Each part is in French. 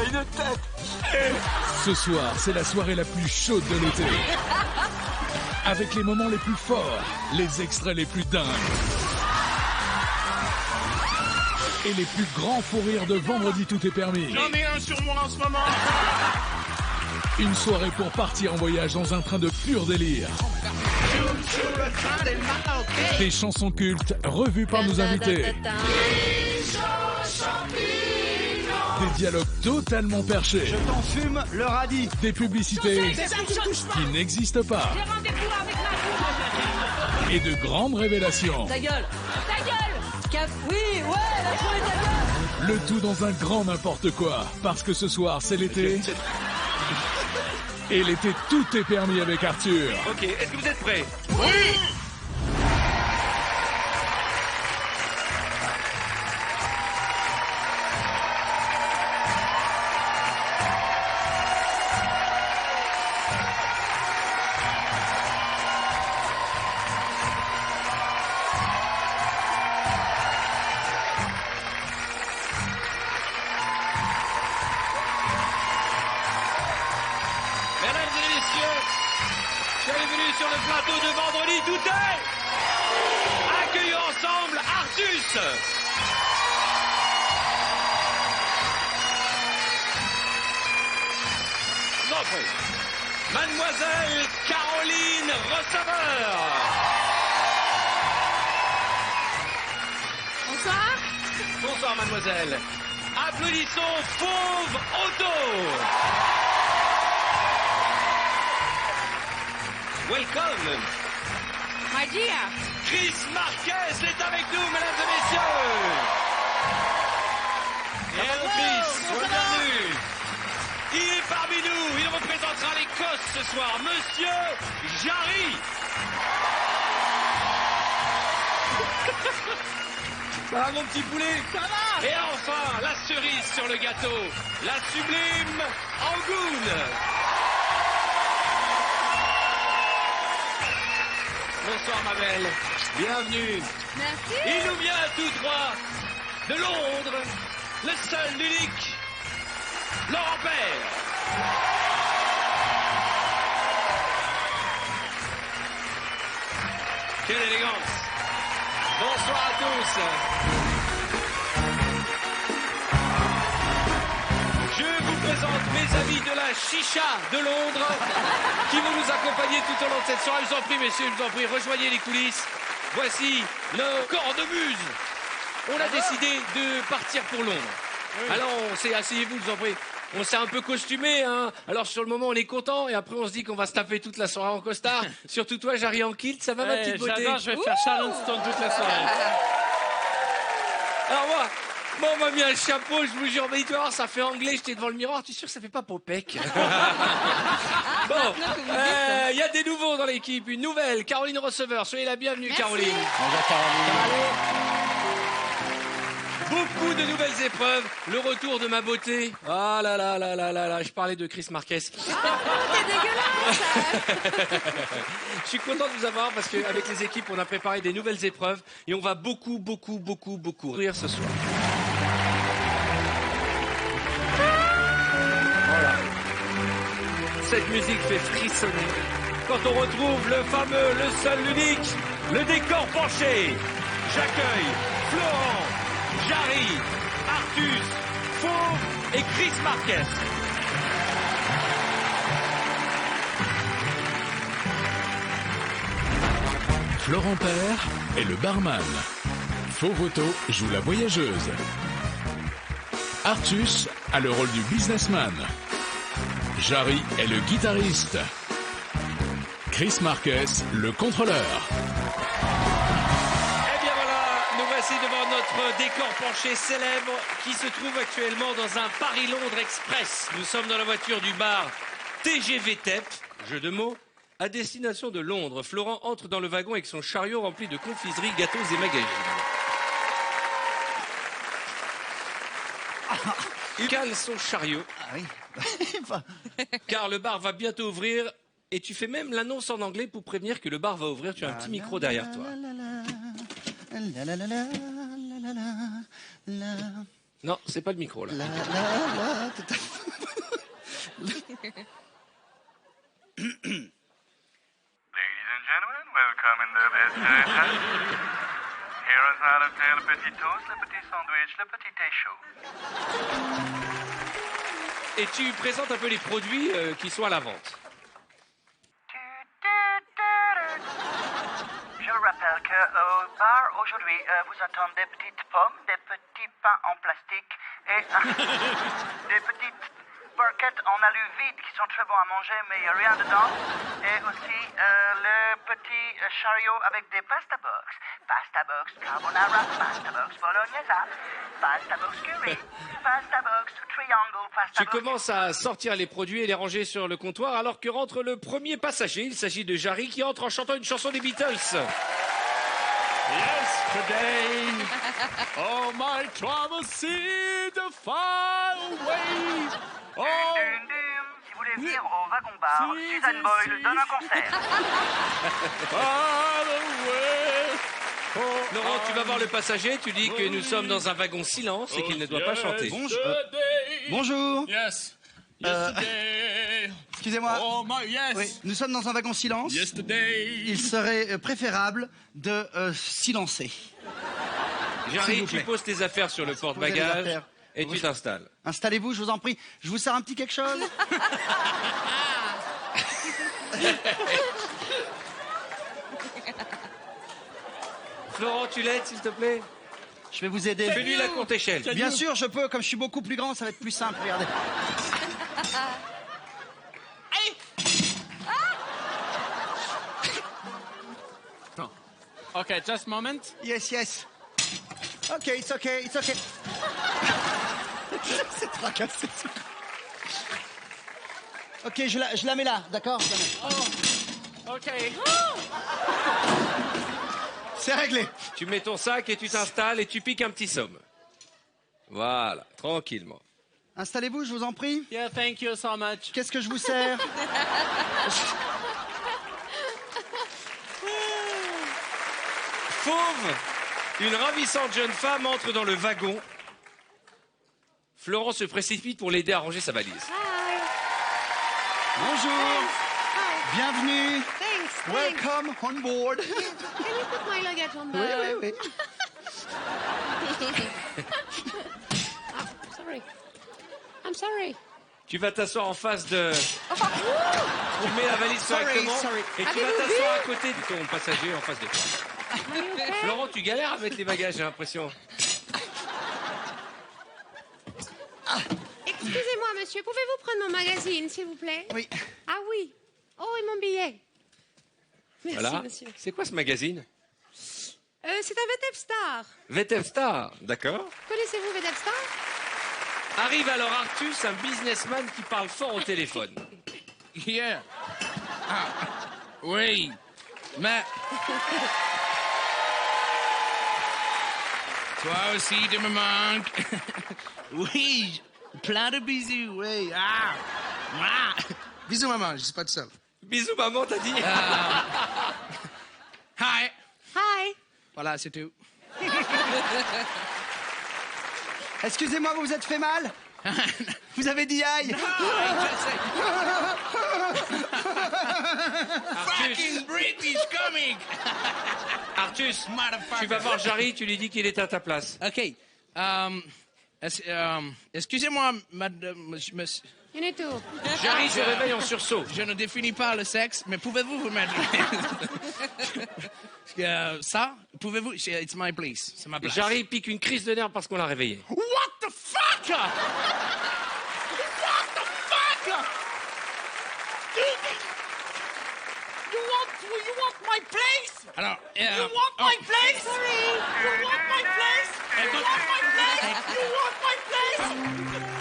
une tête. Ce soir, c'est la soirée la plus chaude de l'été. Avec les moments les plus forts, les extraits les plus dingues. Et les plus grands fous rires de Vendredi Tout est permis. J'en ai un sur moi en ce moment. Une soirée pour partir en voyage dans un train de pur délire. Des chansons cultes revues par nos invités. Des dialogues totalement perchés. Je t'en fume le radis. Des publicités qui n'existent pas. Et de grandes révélations. Ta gueule. Ta gueule. Oui, ouais, la journée ta gueule. Le tout dans un grand n'importe quoi. Parce que ce soir, c'est l'été. Et l'été, tout est permis avec Arthur. Ok, est-ce que vous êtes prêts? Mesdames et messieurs, bienvenue sur le plateau de Vendredi Tout est. Accueillons ensemble Artus. Je vous en prie. Mademoiselle Caroline Receveur. Bonsoir. Bonsoir mademoiselle. Applaudissons Fauve Auto. Welcome. My dear. Chris Marquez est avec nous, mesdames et messieurs. Et Chris, bienvenue. Il est parmi nous, il représentera l'Écosse ce soir, Monsieur Jarry. Ça va mon petit poulet? Ça va. Et enfin, la cerise sur le gâteau, la sublime Angoune. Bonsoir ma belle, bienvenue. Merci. Il nous vient tout droit de Londres, le seul, l'unique, Laurent Père. Quelle élégance. Bonsoir à tous. Je vous présente mes amis de la Chicha de Londres qui vont nous accompagner tout au long de cette soirée. Je vous en prie, messieurs, je vous en prie, rejoignez les coulisses. Voici le corps de muse. On a décidé de partir pour Londres. Alors, asseyez-vous, je vous en prie. On s'est un peu costumé, hein. Alors, sur le moment, on est content. Et après, on se dit qu'on va se taper toute la soirée en costard. Surtout toi, Jarry en kilt. Ça va, ma petite beauté? J'adore, je vais faire Sharon Stone toute la soirée. Alors, moi, on m'a mis un chapeau, je vous jure. Mais tu vas voir, ça fait anglais. J'étais devant le miroir. Tu es sûr que ça fait pas Popek? Bon, il y a des nouveaux dans l'équipe. Une nouvelle, Caroline Receveur. Soyez la bienvenue, Merci. Caroline. Bonjour Caroline. Beaucoup de nouvelles épreuves. Le retour de ma beauté. Ah là là là là là là. Je parlais de Chris Marquez. T'es dégueulasse. Je suis content de vous avoir parce qu'avec les équipes, on a préparé des nouvelles épreuves et on va beaucoup rire ce soir. Voilà. Cette musique fait frissonner. Quand on retrouve le fameux, le seul, l'unique, le décor penché. J'accueille Florent, Jarry, Artus, Fauve et Chris Marquez. Florent Père est le barman. Fauve Auto joue la voyageuse. Artus a le rôle du businessman. Jarry est le guitariste. Chris Marquez, le contrôleur. Eh bien voilà, nous voici devant notre décor penché célèbre qui se trouve actuellement dans un Paris-Londres Express. Nous sommes dans la voiture du bar TGV TEP, jeu de mots, à destination de Londres. Florent entre dans le wagon avec son chariot rempli de confiseries, gâteaux et magazines. Il cale son chariot, Ah oui. car le bar va bientôt ouvrir. Et tu fais même l'annonce en anglais pour prévenir que le bar va ouvrir. Tu as un petit micro derrière toi. Non, c'est pas le micro là. and gentlemen, welcome in the best time. Here is our hotel, le petit toast, le petit sandwich, le petit thé chaud. Et tu présentes un peu les produits qui sont à la vente. Je vous rappelle qu'au bar, aujourd'hui, vous attendent des petites pommes, des petits pains en plastique et des petites barquettes en alu vide qui sont très bons à manger, mais il n'y a rien dedans. Et aussi le petit chariot avec des pasta box. Pasta box carbonara, pasta box bolognaise, pasta box curry, pasta box triangle, pasta Tu box... commences à sortir les produits et les ranger sur le comptoir alors que rentre le premier passager. Il s'agit de Jarry qui entre en chantant une chanson des Beatles. Yesterday, all my troubles seem to far away. Oh, Si vous voulez venir au wagon bar, Suzanne Boyle donne un concert. far away. Laurent, tu vas voir le passager, tu dis que nous sommes dans un wagon silence et qu'il ne doit pas chanter. Bonjour. Yes. Yesterday. Excusez-moi. Oh my yes. Oui, nous sommes dans un wagon silence. Yesterday. Il serait préférable de silencer. Jarry, vous tu plaît. poses tes affaires sur le Posez les porte-bagages affaires. et tu t'installes. Installez-vous, je vous en prie. Je vous sers un petit quelque chose. Florent, tu l'aides, s'il te plaît? Je vais vous aider. Fais-lui la courte échelle. Bien sûr, je peux. Comme je suis beaucoup plus grand, ça va être plus simple. Regardez. Okay, just a moment. Yes, yes. Ok, it's okay, it's okay. C'est tracassé. Ok, je la mets là, d'accord? Je la mets. Okay. C'est réglé. Tu mets ton sac et tu t'installes et tu piques un petit somme. Voilà, tranquillement. Installez-vous, je vous en prie. Yeah, thank you so much. Qu'est-ce que je vous sers? Fauve, une ravissante jeune femme entre dans le wagon. Florent se précipite pour l'aider à ranger sa valise. Bonjour. Bienvenue. Thanks. Welcome on board. Can you put my luggage on the... Oui. Sorry. I'm sorry. Tu vas t'asseoir en face de... Tu mets la valise correctement sorry. et tu vas Avez-vous t'asseoir à vu côté de ton passager en face de toi. Are you okay? Florent, tu galères avec les bagages, j'ai l'impression. Excusez-moi, monsieur, pouvez-vous prendre mon magazine, s'il vous plaît? Oui. Ah oui. Oh, et mon billet. Merci, Voilà. monsieur. C'est quoi ce magazine? C'est un VTF Star. VTF Star, d'accord. Connaissez-vous VTF Star? Arrive alors Artus, un businessman qui parle fort au téléphone. Yeah. Ah, oui. Mais... Toi aussi, tu me manques. Oui, plein de bisous, oui. Ah. Ah. Bisous, maman, je suis pas tout seul. Bisous maman, t'as dit. Hi. Hi. Voilà, c'est tout. Excusez-moi, vous vous êtes fait mal? Vous avez dit aïe? Fucking British comic. Artus, Motherfucker. tu vas voir Jarry, tu lui dis qu'il est à ta place. OK. Excusez-moi, madame, monsieur. You need to. Jarry se réveille en sursaut. Je ne définis pas le sexe, mais pouvez-vous vous mettre... ça, pouvez-vous... It's my place. C'est ma place. Jarry pique une crise de nerfs parce qu'on l'a réveillé. What the fuck? What the fuck? You want my place? Alors, you want my place? Sorry. You want my place? You want my place? You want my place?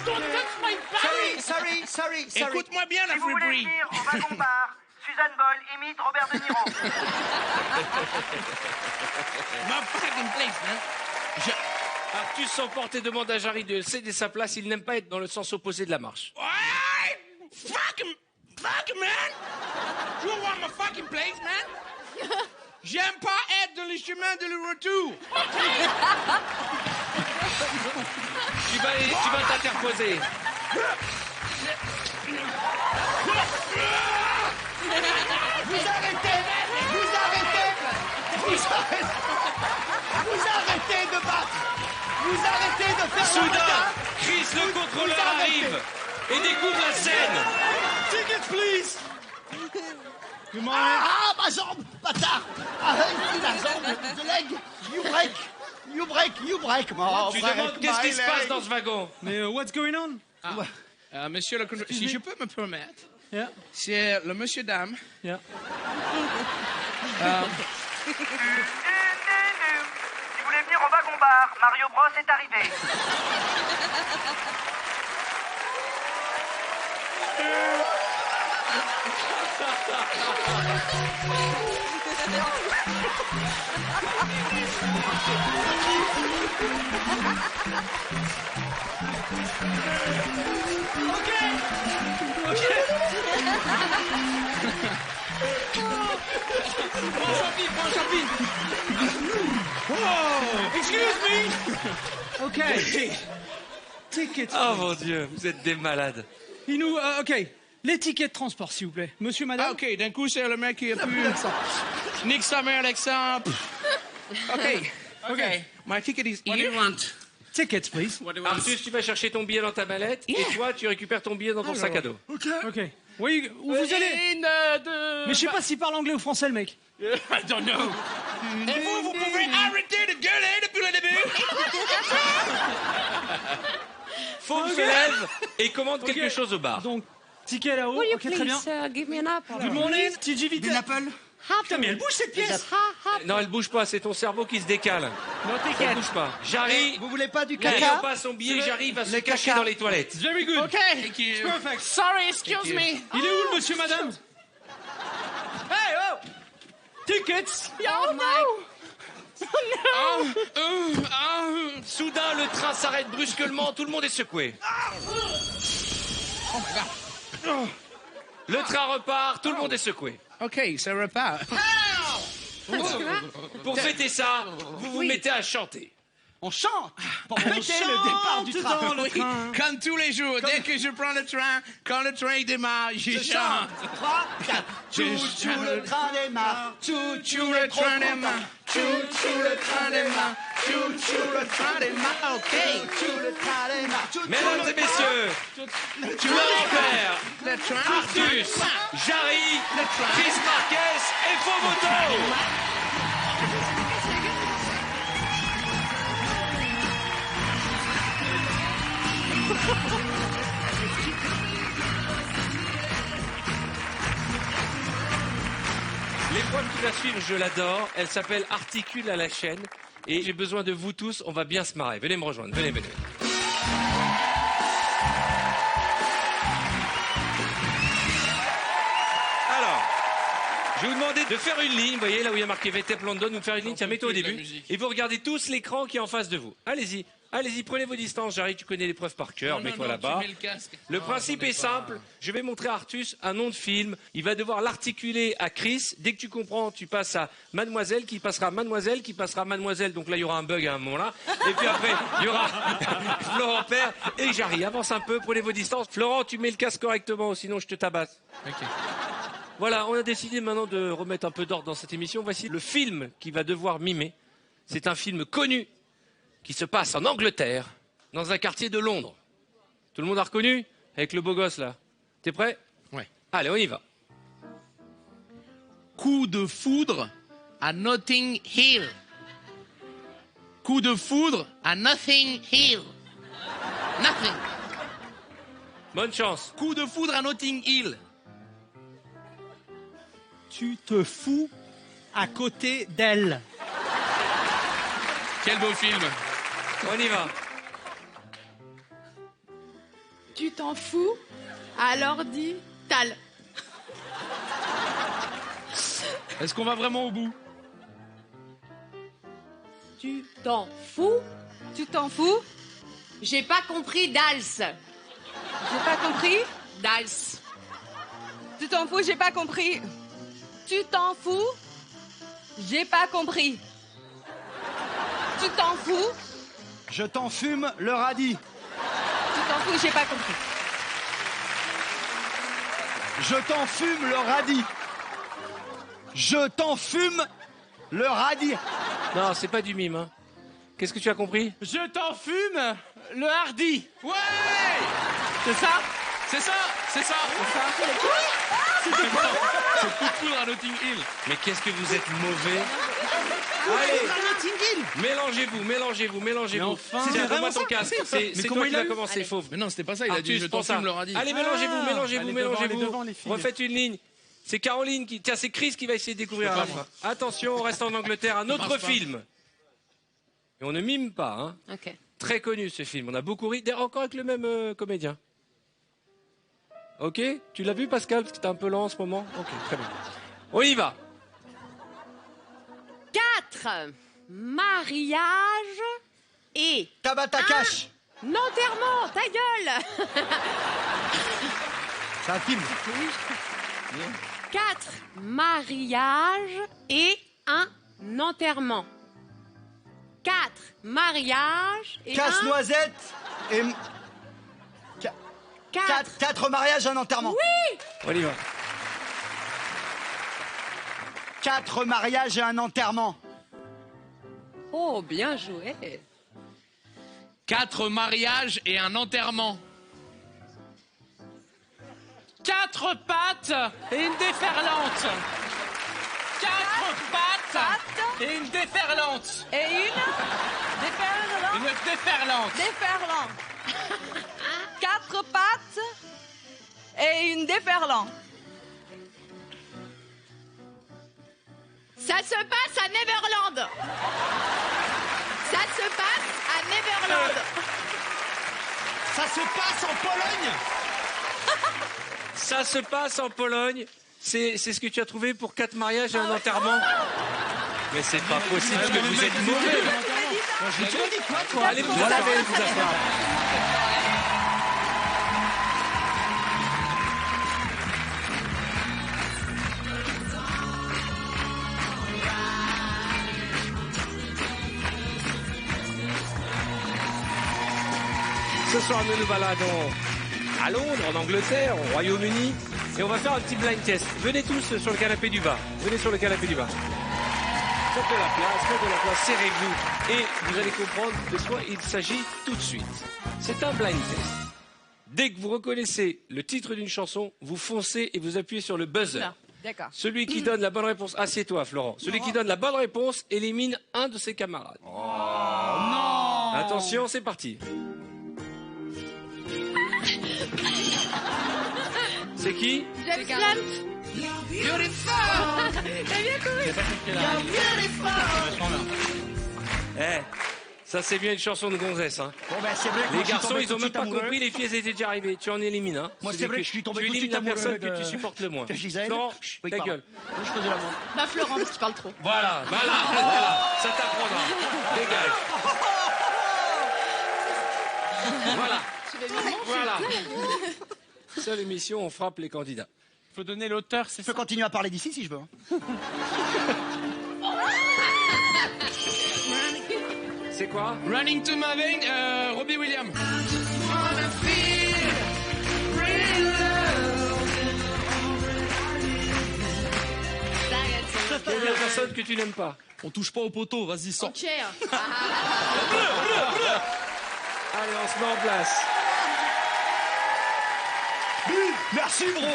Don't touch my body. Sorry. Écoute-moi bien, la Si vous voulez friperie. venir au wagon bar, Suzanne Boyle imite Robert De Niro. My fucking place, man. Artus s'emporte et demande à Jarry de céder sa place. Il n'aime pas être dans le sens opposé de la marche. What? Fuck, man. You want my fucking place, man? J'aime pas être dans les chemins de le retour. Tu vas t'interposer. arrêtez de battre. Vous arrêtez de faire Soudain, Chris le contrôleur arrive et découvre la scène. Tickets, please. Ah, ma jambe, bâtard. Arrête, la jambe, the leg. You break. Oh, Tu demandes qu'est-ce qui se passe dans ce wagon. Mais what's going on? Monsieur le contrôleur, si je peux me permettre, Yeah. c'est le monsieur dame. Yeah. Si vous voulez venir au wagon bar, Mario Bros est arrivé. Excuse me. Okay. Tickets. Oh mon Dieu, vous êtes des malades. Il nous, ok. Les tickets de transport, s'il vous plaît. Monsieur, madame. Ah, ok, d'un coup, c'est le mec qui a pu... Nique sa mère, Alexandre. Ok. My ticket is here. Tickets, please. Artus, tu vas chercher ton billet dans ta mallette et toi, tu récupères ton billet dans ton sac à dos. Ok. Oui, où vous allez? Mais je sais pas s'il parle anglais ou français, le mec. I don't know. Et vous pouvez arrêter de gueuler depuis le début. Fauve se lève et commande quelque chose au bar. Donc, ticket là-haut. Ok, très bien. Give me an apple. Good morning, TG Vita. Apple. Putain, mais elle bouge cette pièce. Non, elle bouge pas, c'est ton cerveau qui se décale. Elle bouge pas. Jarry, Vous voulez pas du n'ayant caca? pas son billet, Jarry va se Le cacher caca. dans les toilettes. Very good. Ok. Thank you. Perfect. Sorry, excuse me. Il est où le monsieur, madame? Hey, oh! Tickets! Oh no! Soudain, le train s'arrête brusquement, tout le monde est secoué. Le train repart, tout le monde est secoué. Ok, ça repart. Pour fêter ça, vous vous mettez à chanter. On chante! Pour fêter le départ du train. Oui, comme tous les jours, dès que je prends le train, quand le train démarre, je chante. 3, 4. Chou, le train démarre. Chou, le train démarre. Chou, le train démarre. Chou, le train démarre. Ok. Chou, le train démarre. Chou, Mesdames et messieurs, Laurent Père, Le train. Artus, Jarry, Chris Marquez et Fomoto. L'épreuve qui va suivre, je l'adore. Elle s'appelle Articule à la chaîne. Et j'ai besoin de vous tous. On va bien se marrer. Venez me rejoindre. Venez. Alors, je vais vous demander de faire une ligne. Vous voyez, là où il y a marqué VTEP London, vous faire une ligne. Tiens, mets-toi au début. Et vous regardez tous l'écran qui est en face de vous. Allez-y. Allez-y, prenez vos distances. Jarry, tu connais l'épreuve par cœur. Mets-toi là-bas. Le principe est simple. Je vais montrer à Artus un nom de film. Il va devoir l'articuler à Chris. Dès que tu comprends, tu passes à Mademoiselle, qui passera Mademoiselle, qui passera Mademoiselle. Donc là, il y aura un bug à un moment là. Et puis après, il y aura Florent Père et Jarry. Avance un peu, prenez vos distances. Florent, tu mets le casque correctement, sinon je te tabasse. Voilà, on a décidé maintenant de remettre un peu d'ordre dans cette émission. Voici le film qu'il va devoir mimer. C'est un film connu qui se passe en Angleterre, dans un quartier de Londres. Tout le monde a reconnu? Avec le beau gosse, là. T'es prêt? Ouais. Allez, on y va. Coup de foudre à Notting Hill. Coup de foudre à Nothing Hill. Nothing. Bonne chance. Coup de foudre à Notting Hill. Tu te fous à côté d'elle. Quel beau film. On y va. Tu t'en fous? Alors dis tal. Est-ce qu'on va vraiment au bout? Tu t'en fous? Tu t'en fous? J'ai pas compris Dals. J'ai pas compris Dals. Tu t'en fous? J'ai pas compris. Tu t'en fous? J'ai pas compris. Tu t'en fous? Je t'en fume le radis. Tu t'en fous? J'ai pas compris. Je t'en fume le radis. Je t'en fume le radis. Non, c'est pas du mime. Hein. Qu'est-ce que tu as compris? Je t'en fume le hardy. Ouais! C'est ça? C'est ça! C'est ça! C'est coup de foudre à Notting Hill. Mais qu'est-ce que vous êtes mauvais. Allez, mélangez-vous. Mais enfin. Tiens, C'était donne-moi vraiment ton casque. C'est Mais toi comment qui il a vas eu commencer, fauve. Mais non, c'était pas ça, il a dit Artus, je t'en prends ça. fume le radis. Allez, Allez, devant, les filles. Refaites une ligne. C'est Caroline qui... Tiens, c'est Chris qui va essayer de découvrir à la fin. Attention, on reste en Angleterre. Un autre film. Et on ne mime pas, hein. Ok. Très connu ce film. On a beaucoup ri. D'ailleurs, encore avec le même comédien. Ok? Tu l'as vu, Pascal? Parce que t'es un peu lent en ce moment. Ok, très bien. On y va. 4 mariages et Tabata Cash. enterrement. Ta gueule. C'est un film. 4 mariages et un enterrement. 4 mariages et Casse-noisette et... 4 mariages et un enterrement. Oui. On y va. 4 mariages et un enterrement. Oh, bien joué. 4 mariages et un enterrement. 4 pattes et une déferlante. 4 pattes et une déferlante. Et une déferlante. Une déferlante. Déferlant. 4 pattes et une déferlant. Ça se passe à Neverland. Ça se passe à Neverland. Ça se passe en Pologne. Ça se passe en Pologne. C'est ce que tu as trouvé pour 4 mariages et un enterrement. Mais c'est pas possible que vous êtes mauvais. Mais tu m'as dit quoi, toi? Allez vous asseoir. Ce soir, nous nous baladons à Londres, en Angleterre, au Royaume-Uni, et on va faire un petit blind test. Venez tous sur le canapé du bas. Venez sur le canapé du bas. Faites de la place, serrez-vous, et vous allez comprendre de quoi il s'agit tout de suite. C'est un blind test. Dès que vous reconnaissez le titre d'une chanson, vous foncez et vous appuyez sur le buzzer. D'accord. Celui qui donne la bonne réponse, assieds-toi Florent. Celui qui donne la bonne réponse élimine un de ses camarades. Non. Attention, c'est parti. C'est qui? James Blunt. Beautiful! T'as bien couru. Eh, ça c'est bien une chanson de gonzesse. Hein. Bon ben c'est vrai que Les moi, je suis garçons, tombé ils tout ont de même suite pas amoureux. compris, les filles elles étaient déjà arrivées. Tu en élimines. Hein. Moi, c'est vrai que je suis tombé tu tout de élimines suite la personne amoureux que tu de- supportes le moins. de Gisèle. Florent, Oui, ta pardon. gueule. Moi, je faisais l'amour. Bah Florent, parce que tu parles trop. Voilà, ça t'apprendra. Dégage. Voilà. Seule émission, on frappe les candidats. Faut donner l'auteur, c'est Je peux ça. continuer à parler d'ici si je veux. Hein. C'est quoi? Running to my vein, Robbie Williams. Il y a personne que tu n'aimes pas. On touche pas au poteau, vas-y, sors. Ok. Allez, on se met en place. Merci bro.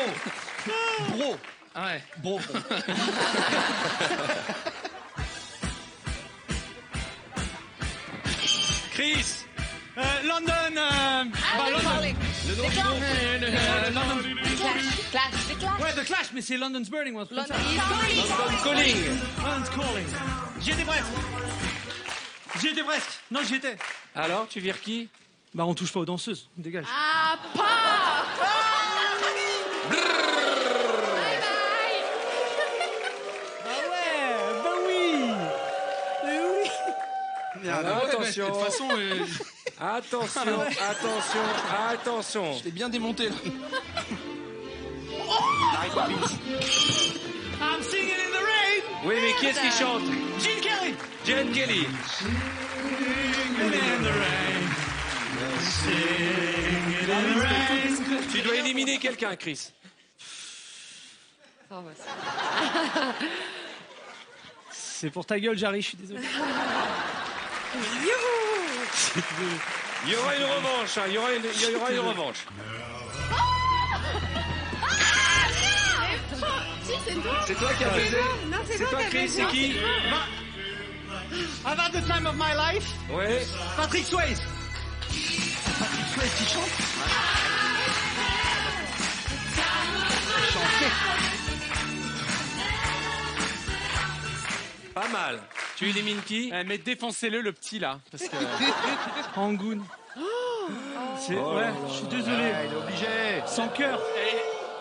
Bro. Ouais. Bro. Chris. London, Calling. London. Clash. Ouais, The Clash, mais c'est London's Burning, moi. London. London Calling. London's Calling. J'y étais presque. J'y étais presque. Non, j'y étais. Alors, tu vires qui? Bah, on touche pas aux danseuses. Dégage. Ah, pas. Bye bye. Ah ouais, bah oui. Alors, attention. De toute façon, Attention. je l'ai bien démonté, là. I'm singing in the rain. Oui, mais qui est-ce qui chante? Gene Kelly. Jen Kelly. In the rain. Singing in the rain. Tu dois éliminer quelqu'un, Chris. Oh, bah, C'est pour ta gueule, Jarry, je suis désolé. Il y aura une revanche, hein, il y aura une revanche. C'est toi qui as baisé. Non, C'est toi, Chris, c'est qui? I've had the time of my life. Ouais. Patrick Swayze. Patrick Swayze qui chante. Pas mal. Tu élimines qui? Mais défoncez-le, le petit, là. Parce que... Angoon. C'est... Ouais, je suis désolé. Il est obligé. Sans cœur.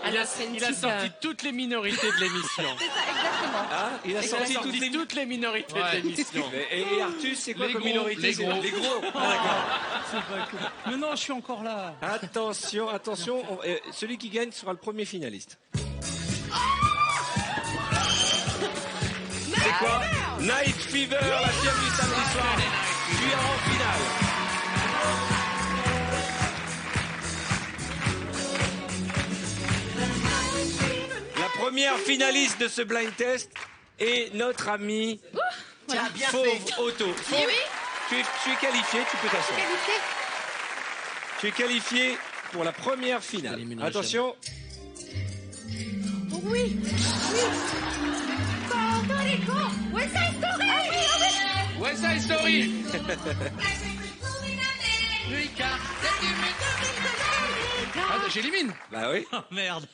Il a sorti toutes les minorités de l'émission. C'est ça, exactement. Ah, il a sorti toutes les minorités de l'émission. Et Artus, c'est quoi Les comme gros, minorité? les gros. Les gros. Ah, d'accord. C'est pas cool. Mais non, je suis encore là. Attention, celui qui gagne sera le premier finaliste. C'est quoi? Night Fever, la fièvre du samedi soir. Tu es en finale. La première finaliste de ce blind test est notre ami Fauve Auto. Fauve, tu es qualifié, tu peux t'asseoir. Tu es qualifié pour la première finale. Attention. Oui. West Side Story. West Side Story. J'élimine. Bah oui. Oh, merde.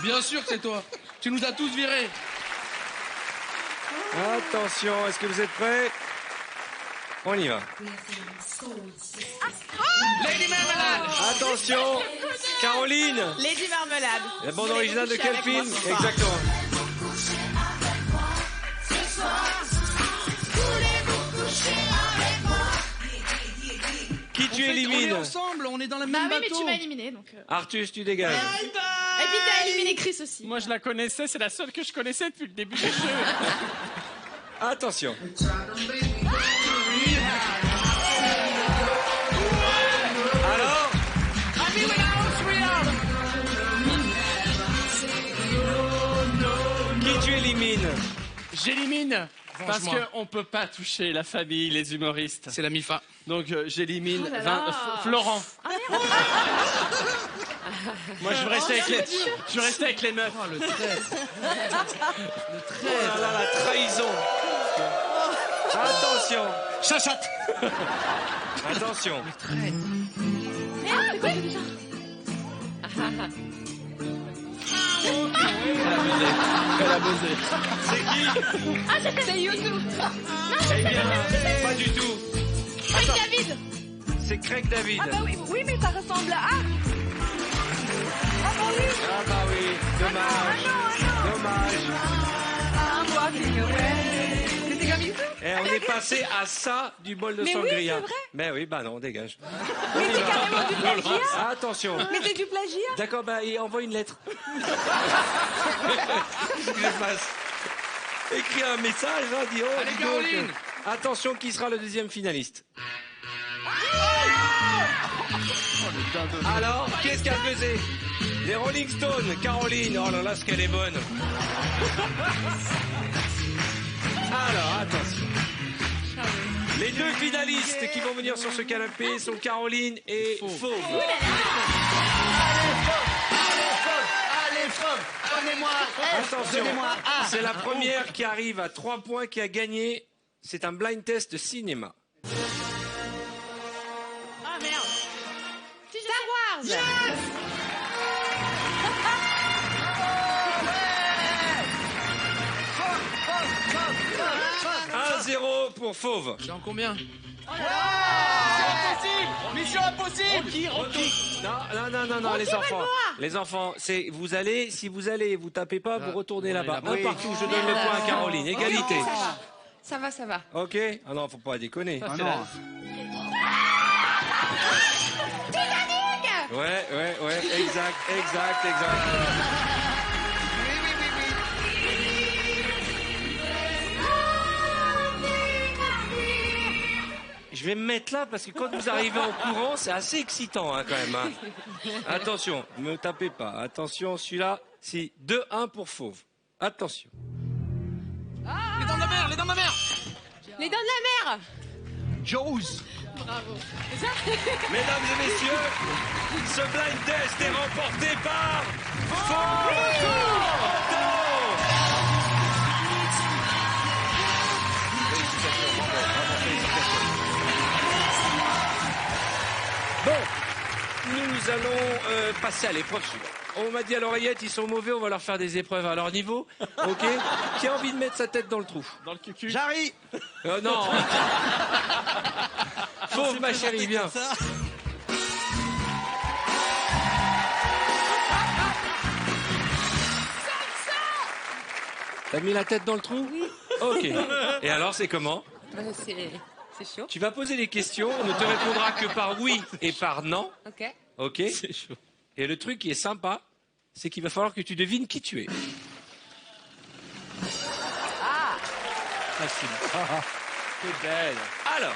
Bien sûr que c'est toi. Tu nous as tous virés. Attention, est-ce que vous êtes prêts? On y va. Lady Marmalade. Attention, Caroline. Lady Marmelade. La bande originale de quel film? Exactement. Qui tu On est élimines? ensemble, on est dans la Bah même oui, mais bateau. tu m'as éliminé, donc... Artus, tu dégages. Et puis t'as éliminé Chris aussi. Moi, je la connaissais. C'est la seule que je connaissais depuis le début du jeu. Attention. Alors, qui tu élimines? J'élimine. Parce Venge-moi. qu'on peut pas toucher la famille, les humoristes. C'est la MIFA. Donc j'élimine Oh là là. Florent. Moi je veux rester avec les meufs. Le traître. Oh là là, la trahison. Attention. Chachate. Attention. Merde, c'est quoi déjà? Elle a buzzé. C'est qui? Ah, c'était YouTube. Eh bien, pas du tout. Craig David. C'est Craig David. Ah bah oui, mais ça ressemble à... Ah bah oui. Ah bah oui, dommage. Dommage. I'm walking away. C'était comme YouTube. Et on est passé à ça du bol de Mais oui, sangria. c'est vrai. Mais oui, bah non, dégage. Mais c'est carrément du plagiat. Attention. Mais c'est du plagiat. D'accord, bah il envoie une lettre. Qu'est-ce que je fasse? Écris un message, hein, dis oh. Allez, dis donc. Caroline. Attention, qui sera le deuxième finaliste? Alors, qu'est-ce qu'elle faisait? Les Rolling Stones, Caroline. Oh là là, ce qu'elle est bonne. Alors, attention. Les deux finalistes qui vont venir sur ce canapé sont Caroline et Fauve. Allez, Fauve, donnez-moi Attention, donnez-moi un. c'est la première qui arrive à 3 points qui a gagné. C'est un blind test de cinéma. Ah merde. Star Wars. 1-0 pour Fauve. J'ai en combien? Mission impossible. Non, les enfants. Les enfants, c'est vous allez, si vous allez, vous tapez pas, vous retournez là-bas. Un partout, je donne le point à Caroline. Égalité. Ça va, ça va. Ok? Ah non, faut pas déconner. Ah non. Ouais, exact. Je vais me mettre là parce que quand vous arrivez en courant, c'est assez excitant hein, quand même. Hein. Attention, ne me tapez pas. Attention, celui-là, c'est 2-1 pour Fauve. Attention. Les dents de la mer, les dents de la mer. Les dents de la mer. Jaws. Bravo. Mesdames et messieurs, ce blind test est remporté par Fauve. Bon, nous allons passer à l'épreuve suivante. On m'a dit à l'oreillette, ils sont mauvais, on va leur faire des épreuves à leur niveau. Ok. Qui a envie de mettre sa tête dans le trou? Dans le cucu. Jarry. Non. Fauve, ma chérie, viens. T'as mis la tête dans le trou? Oui. Ok. Et alors, c'est comment? C'est chaud. Tu vas poser des questions, on ne te répondra que par oui et par non. Ok. Ok. C'est chaud. Et le truc qui est sympa, c'est qu'il va falloir que tu devines qui tu es. Ah. Facile. C'est belle. Alors,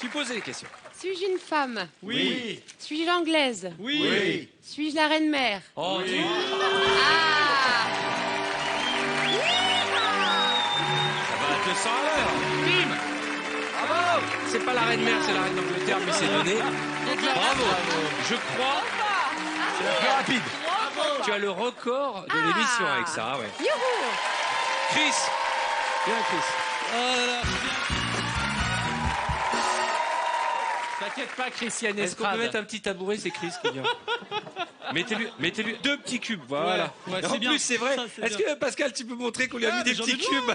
tu poses des questions. Suis-je une femme? Oui. Suis-je anglaise? Oui. Suis-je la reine mère? Oh, Oui. Ah. Ça va à 200 à l'heure. Bim. Bravo. C'est pas la reine mère, c'est la reine d'Angleterre, mais c'est donné. Bravo. Je crois. C'est la plus rapide. Tu as le record de l'émission avec ça, ouais. Youhou. Chris. Viens, Chris. Oh là là. T'inquiète pas, Christiane Est-ce qu'on peut Estrade. mettre un petit tabouret? C'est Chris qui vient. Mettez-lui 2 petits cubes, voilà. Ouais, Et en c'est bien. plus, c'est vrai. Ça, c'est Est-ce bien. que Pascal, tu peux montrer qu'on lui a mis Ah, des mais j'en petits ai besoin. cubes?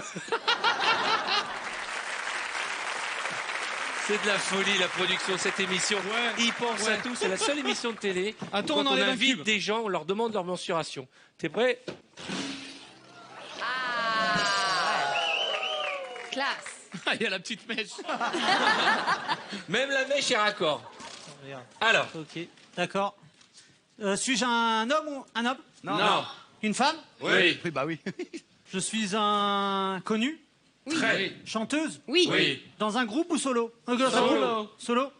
C'est de la folie, la production de cette émission. Ouais. Ils pensent à tout. C'est la seule émission de télé. Attends, Quand on on enlève un invite cube. des gens, on leur demande leur mensuration. T'es prêt? Ah. Classe. Ah, il y a la petite mèche. Même la mèche est raccord. Regarde. Alors. Ok, d'accord. Suis-je un homme ou un homme? Non. Une femme? Oui. Oui, bah oui. Je suis un connu? Très. Chanteuse? Oui. Oui. Dans un groupe ou solo? Solo. Solo?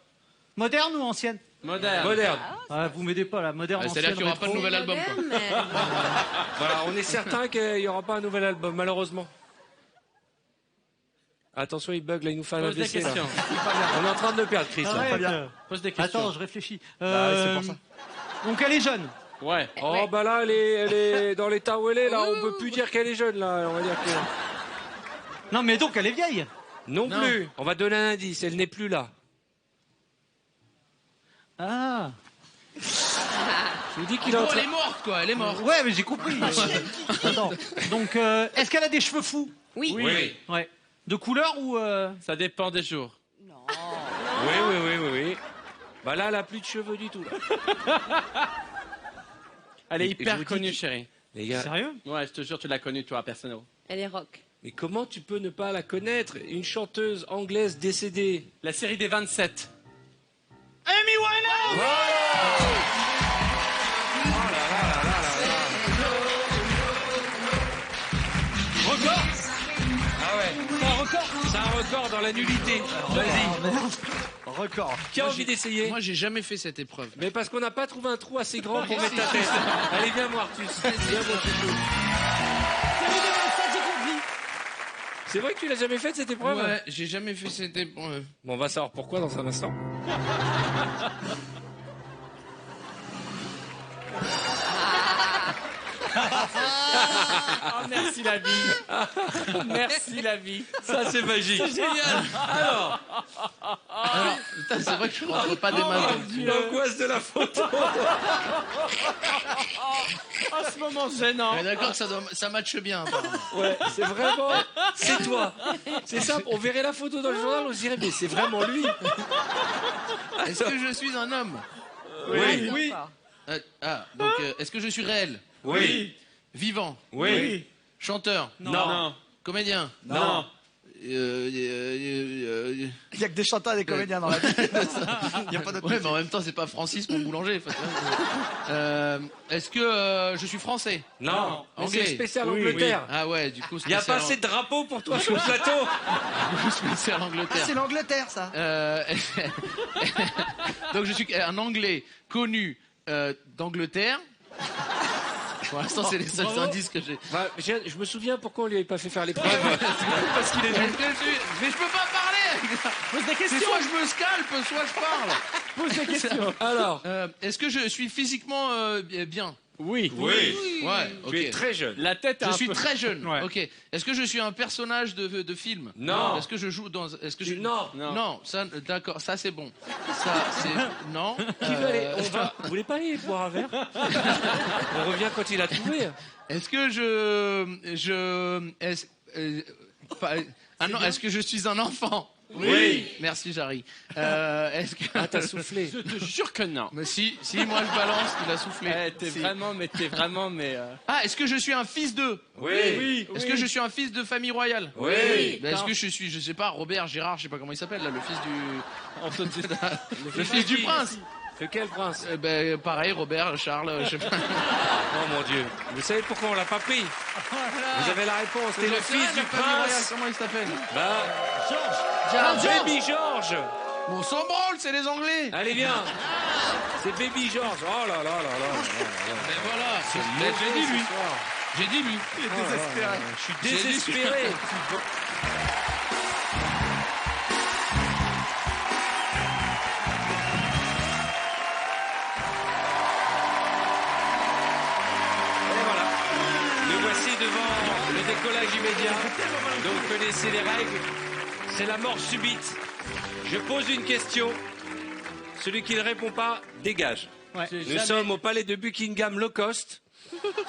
Moderne ou ancienne? Moderne. Moderne. Ah, vous m'aidez pas là, moderne, C'est-à-dire ancienne, qu'il n'y aura pas de rétro. nouvel album, quoi. Moderne, mais- Voilà, on est certain qu'il n'y aura pas un nouvel album, malheureusement. Attention, il bug là, il nous fait un Pose des AVC là. questions. On est en train de le perdre, Chris. là. Arrête. Pose des questions. Attends, je réfléchis. Bah, c'est pour ça. Donc elle est jeune. Ouais. Oh Ouais. bah là, elle est dans l'état où elle est là. On peut plus dire qu'elle est jeune là. On va dire que Non mais donc elle est vieille. non plus. On va donner un indice. Elle n'est plus là. Ah. Je vous dis qu'il est en Oh, elle train. est morte, quoi, elle est morte. Ouais, mais j'ai compris. Attends. Donc est-ce qu'elle a des cheveux fous? Oui. Oui. Ouais. De couleur ou Ça dépend des jours. Oui. Bah là, elle a plus de cheveux du tout. Là. Elle est Et je hyper vous dis connue, que- chérie. Les gars, Sérieux? Ouais, je te jure, tu l'as connue, toi, personnellement. Elle est rock. mais comment tu peux ne pas la connaître? Une chanteuse anglaise décédée. La série des 27. Amy Winehouse. Record. Ah ouais. C'est un record. C'est un record dans la nullité. Vas-y. Record. Qui a envie d'essayer? Moi, j'ai jamais fait cette épreuve. Mais parce qu'on n'a pas trouvé un trou assez grand pour mettre ta tête. Allez, viens, moi, Artus. Viens, mon chouchou. C'est vrai que tu l'as jamais fait cette épreuve? Ouais, j'ai jamais fait cette épreuve. Bon, on va savoir pourquoi dans un instant. Oh, merci la vie. Merci la vie. Ça, c'est magique. C'est génial. Alors, Putain, c'est vrai que je rentre pas des mains. l'angoisse de la photo. En ce moment gênant. Mais d'accord que ça matche bien, apparemment. Ouais, c'est vraiment... C'est toi. C'est simple, on verrait la photo dans le journal, on se dirait, mais c'est vraiment lui. Est-ce que je suis un homme? Oui. Oui. Donc, est-ce que je suis réel? Oui. Vivant? Oui. Chanteur? Non. Comédien? Non. Il y a que des chanteurs et des comédiens dans la vie. Il y a pas d'autre. Ouais, mais en même temps, c'est pas Francis, mon boulanger. Est-ce que je suis français? Non. Anglais. C'est spécial Angleterre. Ah ouais, du coup, Il n'y a pas assez de drapeaux pour toi sur le plateau. spécial Angleterre. Ah, c'est l'Angleterre, ça. Donc, je suis un Anglais connu d'Angleterre. Pour l'instant, c'est les seuls indices que j'ai. Bah, je me souviens pourquoi on lui avait pas fait faire l'épreuve. Parce qu'il est nul. Mais je peux pas parler. Pose des C'est questions. soit je me scalpe, soit je parle. Pose des questions. Alors, Est-ce que je suis physiquement bien? Oui. Ouais, ok. tu es très jeune. La tête est Je un suis peu... très jeune. Ouais. Ok. Est-ce que je suis un personnage de film? Non. Est-ce que je joue dans? Est-ce que je... Non. Non. Ça, d'accord. Ça c'est bon. Ça c'est non. Qui veut aller On va. Vous voulez pas aller boire un verre On revient quand il a trouvé. Est-ce que est-ce que je suis un enfant? Oui. Merci, Jarry. Est-ce que... Ah, t'as soufflé. Je te jure que non. Mais si, moi je balance, il a soufflé. T'es Si. vraiment, mais... Ah, est-ce que je suis un fils de? Oui. Est-ce que je suis un fils de famille royale? Oui. Est-ce que je suis, je sais pas, Robert, Gérard, je sais pas comment il s'appelle là, le fils du... le fils fils du qui prince? De quel prince Pareil, Robert, Charles, je sais pas. Oh mon Dieu. Vous savez pourquoi on l'a pas pris Vous avez la réponse. C'est le fils du prince. Comment il s'appelle? Baby George. Bon, s'en branle, c'est les Anglais. Allez, viens. C'est Baby George. Oh là là là là. Ben voilà, Mais j'ai dit lui. J'ai dit lui. Il est désespéré. Je suis désespéré. Et voilà. Nous voici devant le décollage immédiat. Donc vous connaissez les règles. C'est la mort subite. Je pose une question. Celui qui ne répond pas, dégage. Ouais. Nous sommes au palais de Buckingham low cost.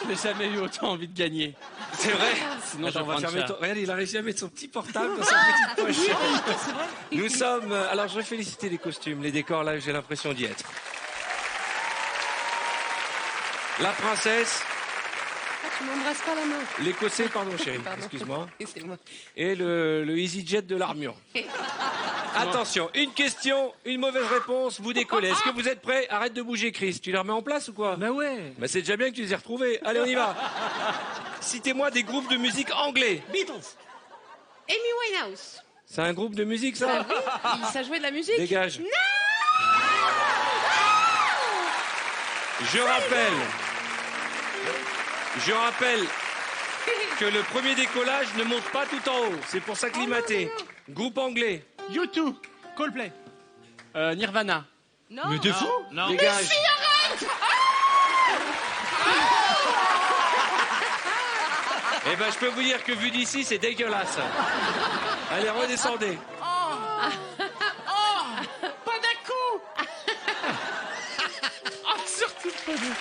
J'ai jamais eu autant envie de gagner. C'est vrai. Sinon, Attends, je on va vais fermer prendre ton... Regarde, il a réussi à mettre son petit portable dans sa petite poche. Nous sommes... Alors, je vais féliciter les costumes, les décors, là, j'ai l'impression d'y être. La princesse, Tu m'embrasses pas la main. l'écossais, pardon chérie, Pardon. excuse-moi, C'est moi. et le EasyJet de l'armure. Attention, une question, une mauvaise réponse, vous décollez. Est-ce que vous êtes prêts? Arrête de bouger, Chris. Tu les remets en place ou quoi? Bah ouais. Bah c'est déjà bien que tu les aies retrouvés. Allez, on y va. Citez-moi des groupes de musique anglais. Beatles. Amy Winehouse. C'est un groupe de musique, ça? Ça jouait de la musique. Dégage. Non. Je rappelle que le premier décollage ne monte pas tout en haut. C'est pour s'acclimater. Groupe anglais. U2. Coldplay. Nirvana. Non. Mais t'es fou? Non. Dégage. Eh ben, je peux vous dire que vu d'ici, c'est dégueulasse. Allez, redescendez. Pas d'un coup. Surtout pas d'un coup.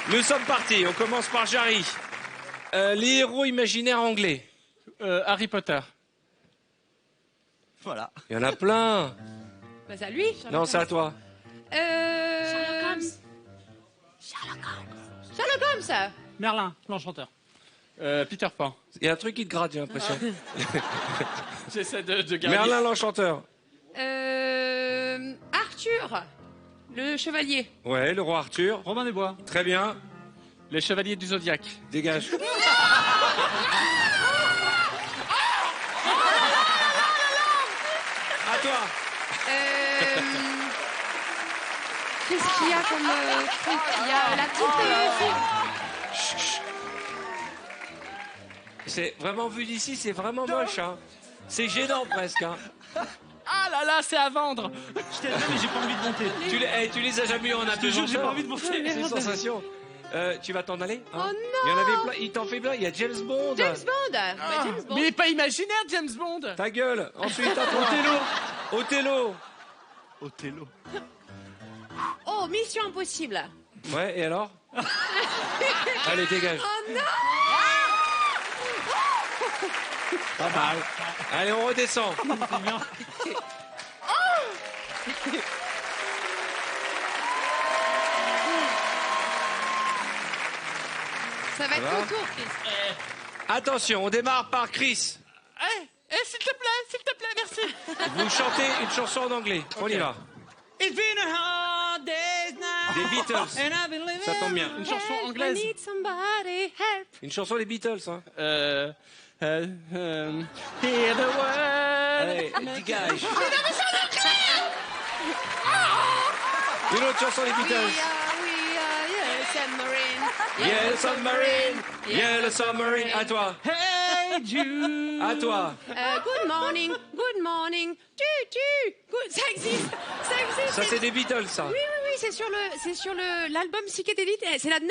Nous sommes partis. On commence par Jarry. Les héros imaginaires anglais. Harry Potter. Voilà. Il y en a plein. Bah, c'est à lui. Non, c'est à toi. Sherlock Holmes. Sherlock Holmes. Merlin, l'enchanteur. Peter Pan. Il y a un truc qui te gratte, j'ai l'impression. J'essaie de garder. Merlin l'enchanteur. Arthur. Le chevalier. Ouais, le roi Arthur. Robin des Bois. Très bien. Les chevaliers du Zodiaque. Dégage. À toi. Qu'est-ce qu'il y a comme truc? Il y a la petite C'est vraiment vu d'ici, c'est vraiment moche. Hein. C'est gênant presque. Hein. Ah là là, c'est à vendre. Je t'ai mais j'ai pas envie de monter. Tu les as jamais eu en Je te jure, j'ai pas apesanteur. envie de monter. C'est une sensation. Tu vas t'en aller hein? Oh non. Il y en avait plein, il t'en fait plein. Il y a James Bond. James Bond. Bah, James Bond. Mais il est pas imaginaire, James Bond. Ta gueule. Ensuite, à toi. Othello. Othello. Oh, Mission Impossible. Ouais, et alors? Allez, dégage. Oh non. Pas mal. Allez, on redescend. Ça va être va ton tour, Chris. Attention, on démarre par Chris. s'il te plaît, merci. Vous chantez une chanson en anglais. On y va. It's been a hard day's night. Des Beatles. And I've been living. Ça tombe bien. Une chanson anglaise. I need somebody help. Une chanson des Beatles, hein. Hear the word. Allez, dégage. Une autre chanson des Beatles. Yellow submarine. Yellow submarine. À toi. Hey Jude. À toi. Good morning. Ça existe. Ça, c'est des Beatles, ça. Oui, c'est sur l'album psychédélique. C'est la 9.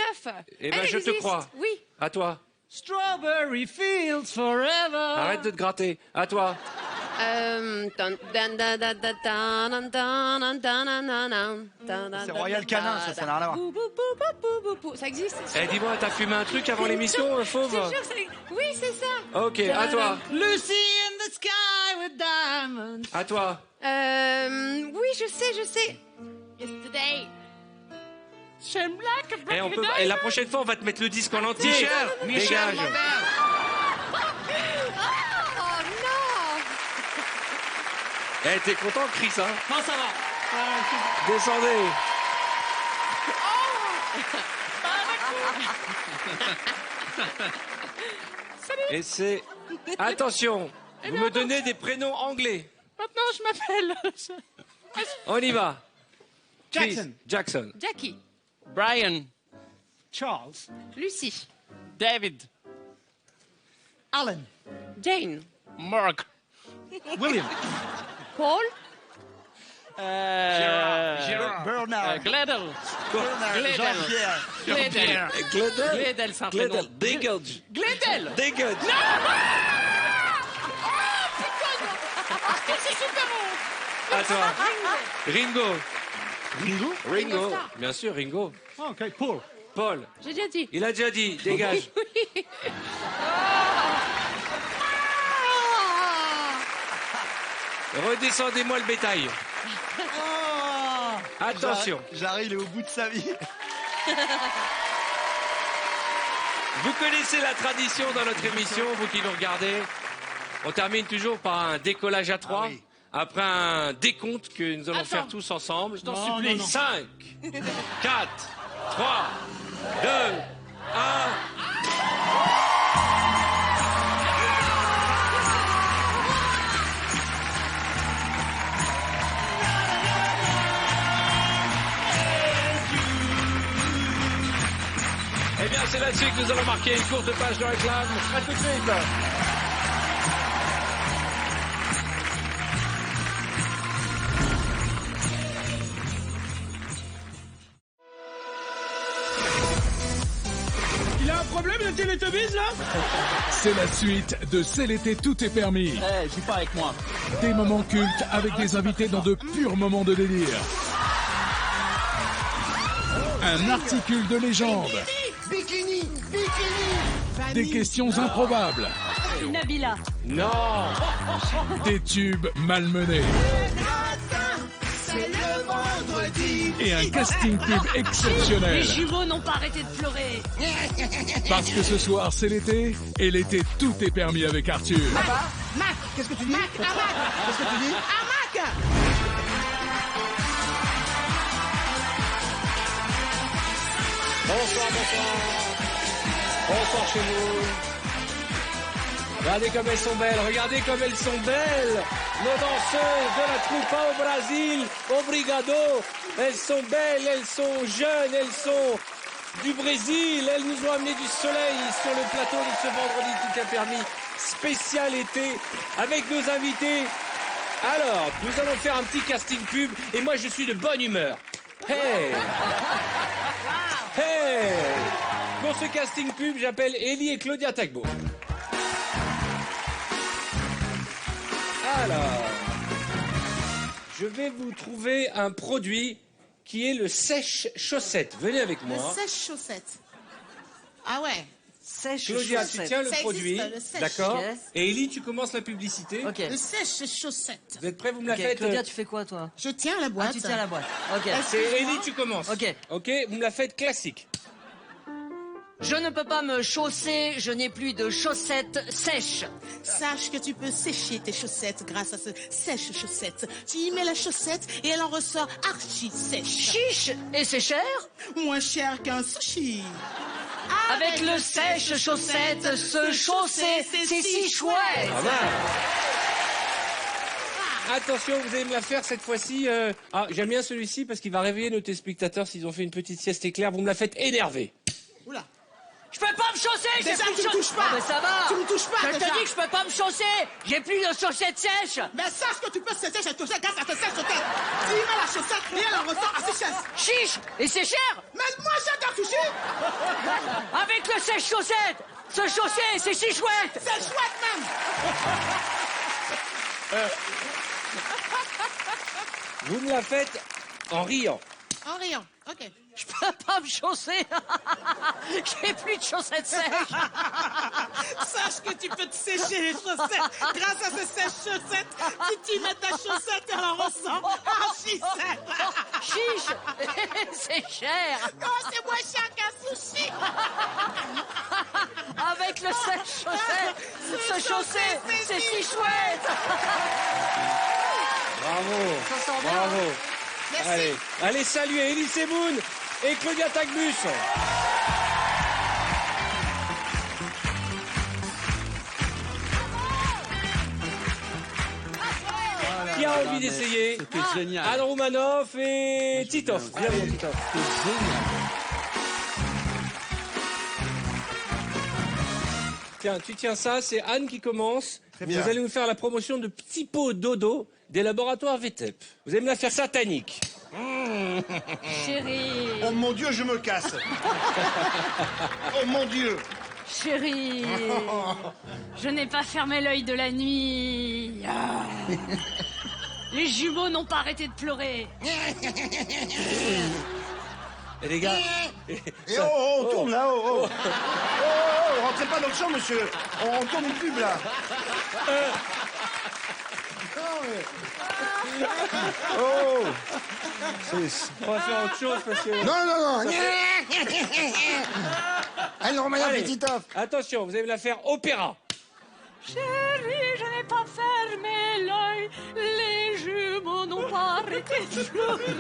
Eh ben, Elle je te existe. crois. Oui. À toi. Strawberry fields forever. Arrête de te gratter. À toi. C'est Royal Canin, ça n'a rien à voir. Ça existe. Eh, dis-moi, t'as fumé un truc avant l'émission, fauve? Je te jure, oui, c'est ça. Ok, à toi. Lucy in the sky with diamonds. À toi. Oui, je sais. Yesterday. Et la prochaine fois, on va te mettre le disque en entier. Michel, Dégage. mon père. Oh non. Eh, t'es content, Chris, hein? Non, ça va. Descendez. Et c'est... Attention, vous me donnez des prénoms anglais. Maintenant, je m'appelle. On y va. Chris, Jackson. Jackson. Jackie. Brian. Charles. Lucie. David. Alan. Jane. Mark. William. Paul. Gérard. Bernard. Gledel. Bernard. Jean-Pierre. Gledel. Gledel. Gledel, c'est un prénom. Gledel. Dégage. Gledel. Dégage. C'est super bon. À toi. Ringo. Ringo. Ringo. Starr. Bien sûr, Ringo. Oh, ok, Paul. Paul. J'ai déjà dit. Il a déjà dit. Dégage. Oui. Redescendez-moi le bétail. Attention. Jarry, il est au bout de sa vie. Vous connaissez la tradition dans notre émission, vous qui nous regardez. On termine toujours par un décollage à 3. oui. Après un décompte que nous allons faire tous ensemble. Je t'en supplie. 5, 4, 3, 2, 1. Eh bien, c'est là-dessus que nous allons marquer une courte page de réclame. À tout de suite. Il a un problème, le Télétobies, là? C'est la suite de C'est l'été, tout est permis. Eh, joue pas avec moi. Des moments cultes avec des invités dans de purs moments de délire. Un articule de légende. Bikini. Des questions improbables. Nabila. Non. Des tubes malmenés. C'est le vendredi. Et un casting pub exceptionnel. Les jumeaux n'ont pas arrêté de pleurer. Parce que ce soir, c'est l'été. Et l'été, tout est permis avec Arthur. Mac, qu'est-ce que tu dis? Qu'est-ce que tu dis? Mac. Bonsoir. Bonsoir chez vous. Regardez comme elles sont belles, regardez comme elles sont belles. Nos danseuses de la Troupa au Brésil, obrigado. Elles sont belles, elles sont jeunes, elles sont du Brésil. Elles nous ont amené du soleil sur le plateau de ce vendredi tout est permis. Spécial été avec nos invités. Alors, nous allons faire un petit casting pub et moi je suis de bonne humeur. Hey! Hey! Pour ce casting pub, j'appelle Ellie et Claudia Tagbo. Alors, je vais vous trouver un produit qui est le sèche-chaussette. Venez avec moi. Sèche-chaussette. Ah ouais. Claudia, tu tiens le Ça produit, existe, le sèche. d'accord? Yes. Et Ellie, tu commences la publicité. Ok. Le sèche-chaussette. Vous êtes prêts? Vous me la faites? Claudia, tu fais quoi, toi? Je tiens la boîte. Ah, tu tiens la boîte. Ok. C'est Ellie, tu commences. Ok. Ok, vous me la faites classique. Je ne peux pas me chausser, je n'ai plus de chaussettes sèches. Sache que tu peux sécher tes chaussettes grâce à ce sèche-chaussettes. Tu y mets la chaussette et elle en ressort archi sèche. Chiche. Et c'est cher? Moins cher qu'un sushi. Avec le sèche-chaussettes, se chausser, c'est si chouette. Pas mal. Attention, vous allez me la faire cette fois-ci. J'aime bien celui-ci parce qu'il va réveiller nos téléspectateurs s'ils ont fait une petite sieste éclair. Vous me la faites énerver. Oula. Je peux pas me chausser, j'ai Déjà, plus de tu me touches pas. Ah, mais ça va. Tu me touches pas, Je te déjà. dis que je peux pas me chausser. J'ai plus de chaussettes sèches. Mais sache que tu peux sécher tes chaussettes grâce à tes sèche-chaussettes. Tu y mets la chaussette et elle en ressort assez sèche. Chiche. Et c'est cher. Mais moi, j'adore sushi. Avec le sèche-chaussettes, se chausser, c'est si chouette. C'est chouette même. Vous me la faites en riant. En riant, ok. Je peux pas me chausser. J'ai plus de chaussettes sèches. Sache que tu peux te sécher les chaussettes grâce à ces sèches-chaussettes. Si tu mets ta chaussette, elle en ressent archi sèche. Chiche. C'est cher. Non, c'est moins cher qu'un sushi. Avec le sèche-chaussettes, se chausser, c'est si chouette. Bravo. Ça sent bien. Bravo. Merci. Allez, saluez Elise Moon et Claudia Tagbus. Qui a envie d'essayer? C'était génial. Anne Roumanoff et Titoff. Viens, mon Titoff. C'était génial. Tiens, tu tiens ça, c'est Anne qui commence. bien. Vous allez nous faire la promotion de petits pots dodo des laboratoires VTEP. Vous allez me la faire satanique. Chérie, Oh mon Dieu, je me casse. Oh mon Dieu. chérie, je n'ai pas fermé l'œil de la nuit. Ah. Les jumeaux n'ont pas arrêté de pleurer. Et les gars... Et on tourne là, oh. Rentrez pas dans le champ, monsieur. On tourne une pub là. Oh. On va faire autre chose parce que... Non. Allez, Romain, Allez. petit off. Attention, vous allez me la faire opéra. Chérie, je n'ai pas fermé l'œil. Les jumeaux n'ont pas arrêté de pleurer.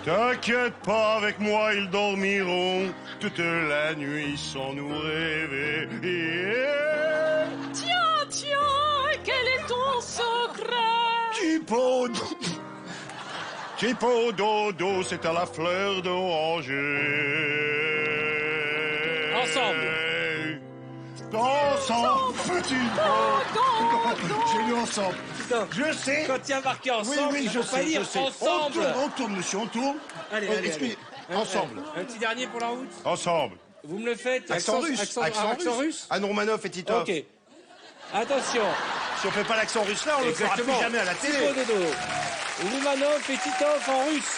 T'inquiète pas, avec moi ils dormiront toute la nuit sans nous rêver. Tiens, quel est ton secret? Tipo dodo, c'est à la fleur d'oranger. Ensemble. Petit dodo. J'ai lu ensemble. Putain, Je sais. quand il y a marqué ensemble, Oui, il je faut pas sais, lire je sais. ensemble. On tourne, monsieur, on tourne. Allez, Excusez, ensemble. Un petit dernier pour la route. Ensemble. Vous me le faites. Accent russe. Accent russe. Anne Roumanoff et Titoff. Ok. Attention. Si on fait pas l'accent russe là, on le fera plus jamais à la Petit télé. pot dodo. Roumanoff et Titoff en russe.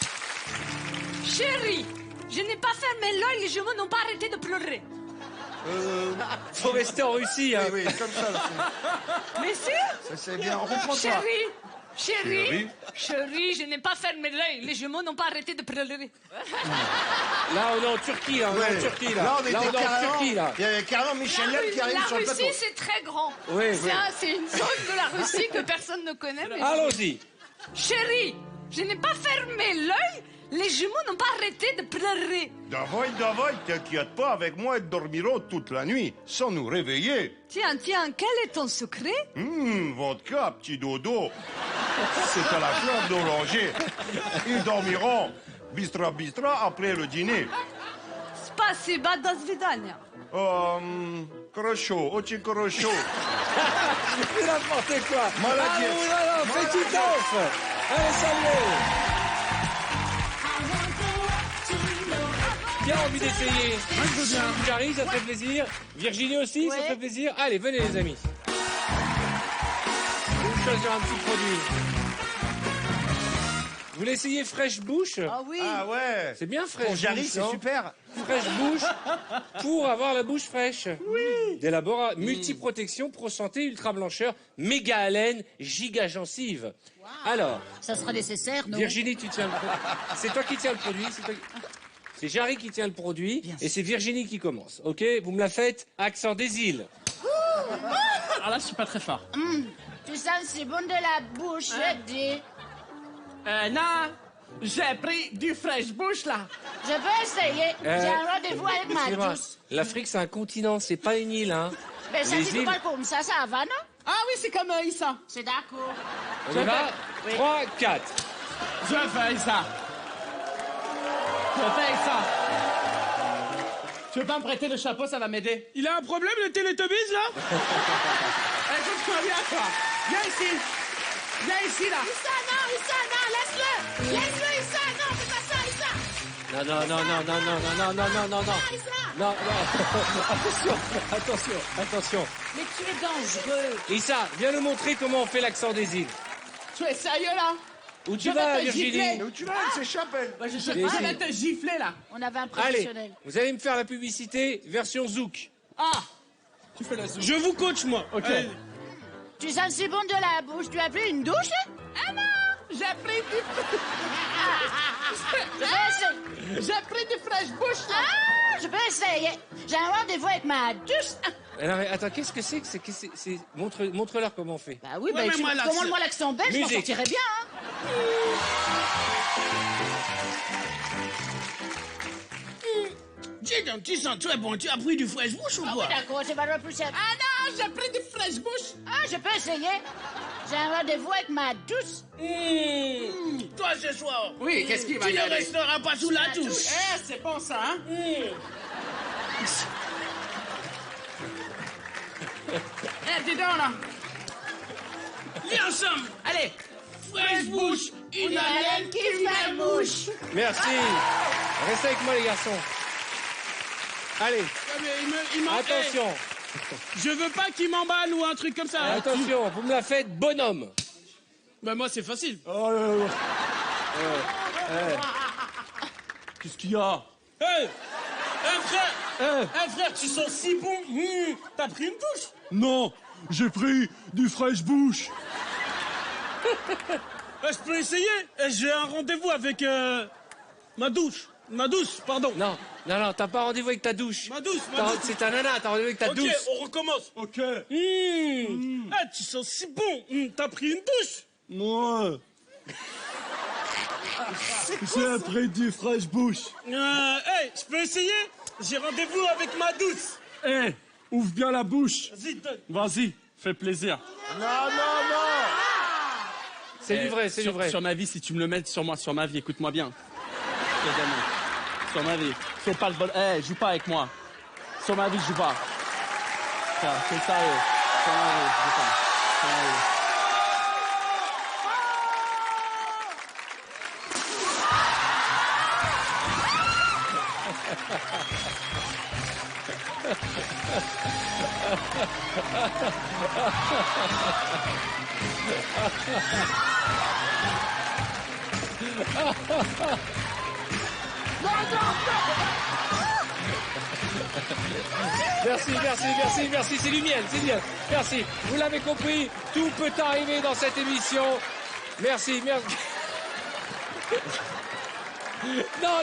Chérie, je n'ai pas fermé l'œil. Les jumeaux n'ont pas arrêté de pleurer. Faut rester en Russie. Hein. Oui, comme ça. Mais si, Ça c'est bien, on reprend ça. Chérie, je n'ai pas fermé l'œil. Les jumeaux n'ont pas arrêté de pleurer. Là, on est en Turquie. Là, on est en Turquie. Là, Là, on est était en Turquie. Là. Il y avait carrément Michel Leb qui arrive La sur le plateau. Russie, c'est très grand. Oui, oui. C'est une zone de la Russie que personne ne connaît. Mais... Allons-y. Chérie, je n'ai pas fermé l'œil. Les jumeaux n'ont pas arrêté de pleurer. Davai, t'inquiète pas, avec moi ils dormiront toute la nuit, sans nous réveiller. Tiens, quel est ton secret? Vodka, petit dodo. C'est à la fleur d'oranger. Ils dormiront, bistra, après le dîner. Spasiba, до свидания. Хорошо, очень хорошо. C'est n'importe quoi. Молодец. Ah, fais Titoff. Allez, salut. Qui a envie d'essayer? Jarry, ça te fait plaisir. Virginie aussi, ça te fait plaisir. Allez, venez les amis. Je vais vous choisir un petit produit. Vous voulez essayer Fresh Bouche? Ah oui. Ah ouais. C'est bien Fresh Pour Jarry, Bouche, c'est non? super. Fresh Bouche pour avoir la bouche fraîche. Oui. Des laboratoires multiprotection, pro santé, ultra blancheur, méga haleine, giga gencive. Wow. Alors. Ça sera nécessaire, non? Virginie, tu tiens le produit. C'est toi qui tiens le produit. C'est Jarry qui tient le produit et c'est Virginie qui commence. Ok, vous me la faites, accent des îles. Alors là, je suis pas très fort. Tu sens si bon de la bouche, je dis. Non, j'ai pris du fresh bouche là. Je peux essayer. J'ai un rendez-vous avec ma Excusez-moi, douce. l'Afrique c'est un continent, c'est pas une île, hein. Mais ça, Les si tu îles- parles comme ça va, non? Ah oui, c'est comme Issa. C'est d'accord. On y va. 3, 4. Je fais ça. Je fais ça. Tu veux pas me prêter le chapeau, ça va m'aider. Il a un problème, le Télétubbies, là? Écoute-moi bien, toi. Viens ici. Viens ici, là. Issa, non, laisse-le. Laisse-le, Issa, non, fais pas ça, Issa. Non. Non. Attention. Mais tu es dangereux. Issa, viens nous montrer comment on fait l'accent des îles. Tu es sérieux, là? Où tu Je vas, vais te Virginie? gifler. Où tu vas, elle s'échappe, elle. Bah, je Mais si. vais te gifler, là. On avait un Allez, professionnel. vous allez me faire la publicité version Zouk. Ah. Tu fais la soupe. Je vous coach, moi. Ok. Allez. Tu sens si bon de la bouche. Tu as pris une douche? Ah non! J'ai pris du... Je peux essayer. J'ai pris du fresh bouche, là. Ah, je peux essayer. J'ai un rendez-vous avec ma douce. Alors, attends, qu'est-ce que c'est que c'est... Montre-leur comment on fait. Bah oui, Ouais, mais moi, l'accent- commande-moi l'accent belge, je m'en Musique. sortirais bien, hein. Dis donc, tu sens très bon. Tu as pris du fresh bouche ou Ah quoi? oui, d'accord, c'est pas plus simple. Ah non, j'ai pris du fresh bouche. Ah, je peux essayer. J'ai un rendez-vous avec ma douce. Toi, ce soir, Oui, qu'est-ce qui va tu y ne aller? resteras pas sous la douche. Eh, c'est bon, ça, hein? Eh, dis donc, là. Viens ensemble. Allez. Fresh bouche, une haleine qui fait bouche. Merci. Restez avec moi, les garçons. Allez, Mais il m'en- attention. Eh, je veux pas qu'il m'emballe ou un truc comme ça. hein. Attention, vous me la faites bonhomme. Bah moi, c'est facile. Qu'est-ce qu'il y a? Hey, frère. Frère, tu sens si bon. T'as pris une douche? Non, j'ai pris du fresh bouche. Je peux essayer. J'ai un rendez-vous avec ma douche. Ma douce, pardon. Non, t'as pas rendez-vous avec ta douche. Ma douce, ma T'as- douce. C'est ta nana, t'as rendez-vous avec ta Ok, douce. on recommence. Ok. Ah, tu sens si bon. T'as pris une douche? Moi. J'ai pris du fresh bouche. Hey, je peux essayer? J'ai rendez-vous avec ma douce. Eh, ouvre bien la bouche. Vas-y, donne. Vas-y, fais plaisir. Non. C'est du vrai, c'est du vrai. Sur ma vie, si tu me le mets sur moi, sur ma vie, écoute-moi bien. Évidemment. Sur ma vie. Fais pas le bon. Eh, joue pas avec moi. Sur ma vie, joue pas. Tiens, c'est sérieux. Sur ma vie, joue pas. Sur ma vie. Merci, c'est du miel, c'est bien. Merci. Vous l'avez compris, tout peut arriver dans cette émission. Merci. Non.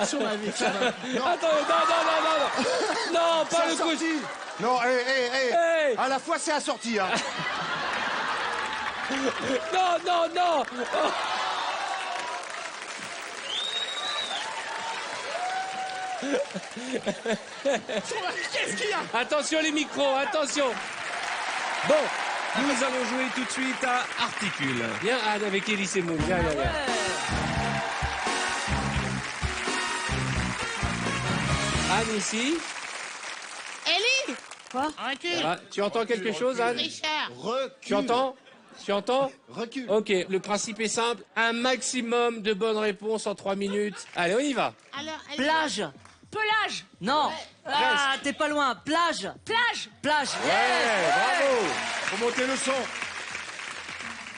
Sur ma vie, ça va. Attends, non, pas le coup. Non, Hey. à la fois, c'est assorti, hein. Non. Qu'est-ce qu'il y a? Attention les micros, attention. Bon, Nous allons jouer tout de suite à Articule. viens Anne avec Elie Semoun, viens. Anne ici. Ellie. Quoi? Ah, tu entends quelque chose, Anne? Richard. Tu entends? Recule. Ok, le principe est simple. Un maximum de bonnes réponses en 3 minutes. Allez, on y va. Alors, elle... Plage. Pelage. Non. Ah, t'es pas loin. Plage. Plage. Plage. Ouais, bravo. Faut monter le son.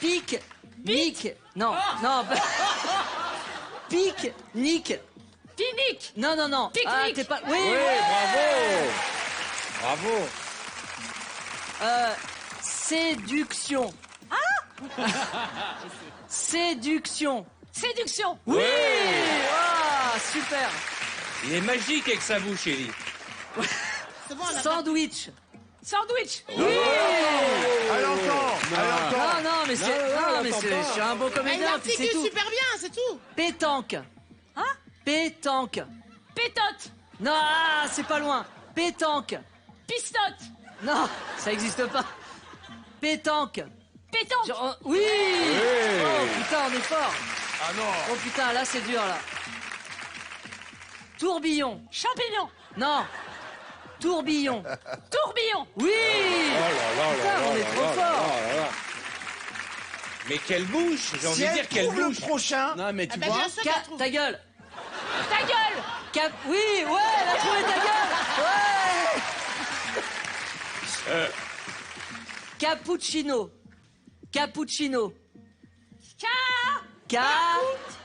Pique. Nique. Non. Non. Pique. Nique. Pinique. Non. Pique-nique. Ah, t'es pas. Oui. Oui, bravo. Séduction. Séduction. Séduction. Oui. super. Il est magique avec sa bouche, Ellie. C'est bon, on a Sandwich. Sandwich. Oui. Elle entend. Non, mais je suis un beau Elle comédien, puis c'est articule tout. super bien, c'est tout. Pétanque. Hein? Pétanque. Pétote. Non, c'est pas loin. Pétanque. Pistote. Non, ça existe pas. Pétanque. Pétanque. Oui. Oh putain, on est fort. Ah non. Oh putain, là c'est dur là. Tourbillon. Champignon. Non. Tourbillon. Tourbillon. Oui. Oh Putain, on est trop fort. Mais quelle bouche! J'ai envie Si de elle dire quelle trouve le bouche! prochain, Non, mais tu ben, vois. bien sûr qu'elle trouve. Ta gueule. Ta gueule. Oui, ouais, elle a trouvé ta gueule. Ouais. Cappuccino. Cappuccino.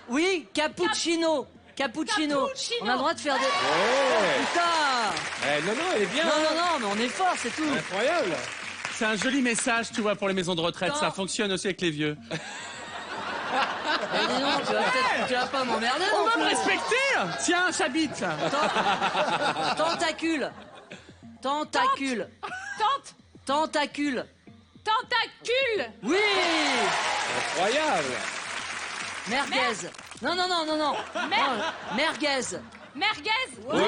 Oui, cappuccino. Cappuccino. Cappuccino. On a le droit de faire des... Ouais. Putain. Non, elle est bien! Non, hein. non, mais on est fort, c'est tout. Incroyable! C'est un joli message, tu vois, pour les maisons de retraite. Non. Ça fonctionne aussi avec les vieux. Eh, dis donc, tu vas pas m'emmerder On non va me plus. respecter. Tiens, j'habite. Tentacule. Tentacule. Tente. Tentacule. Tentacule. Oui. Incroyable! Merguez. Non. Merguez. Merguez. Oui!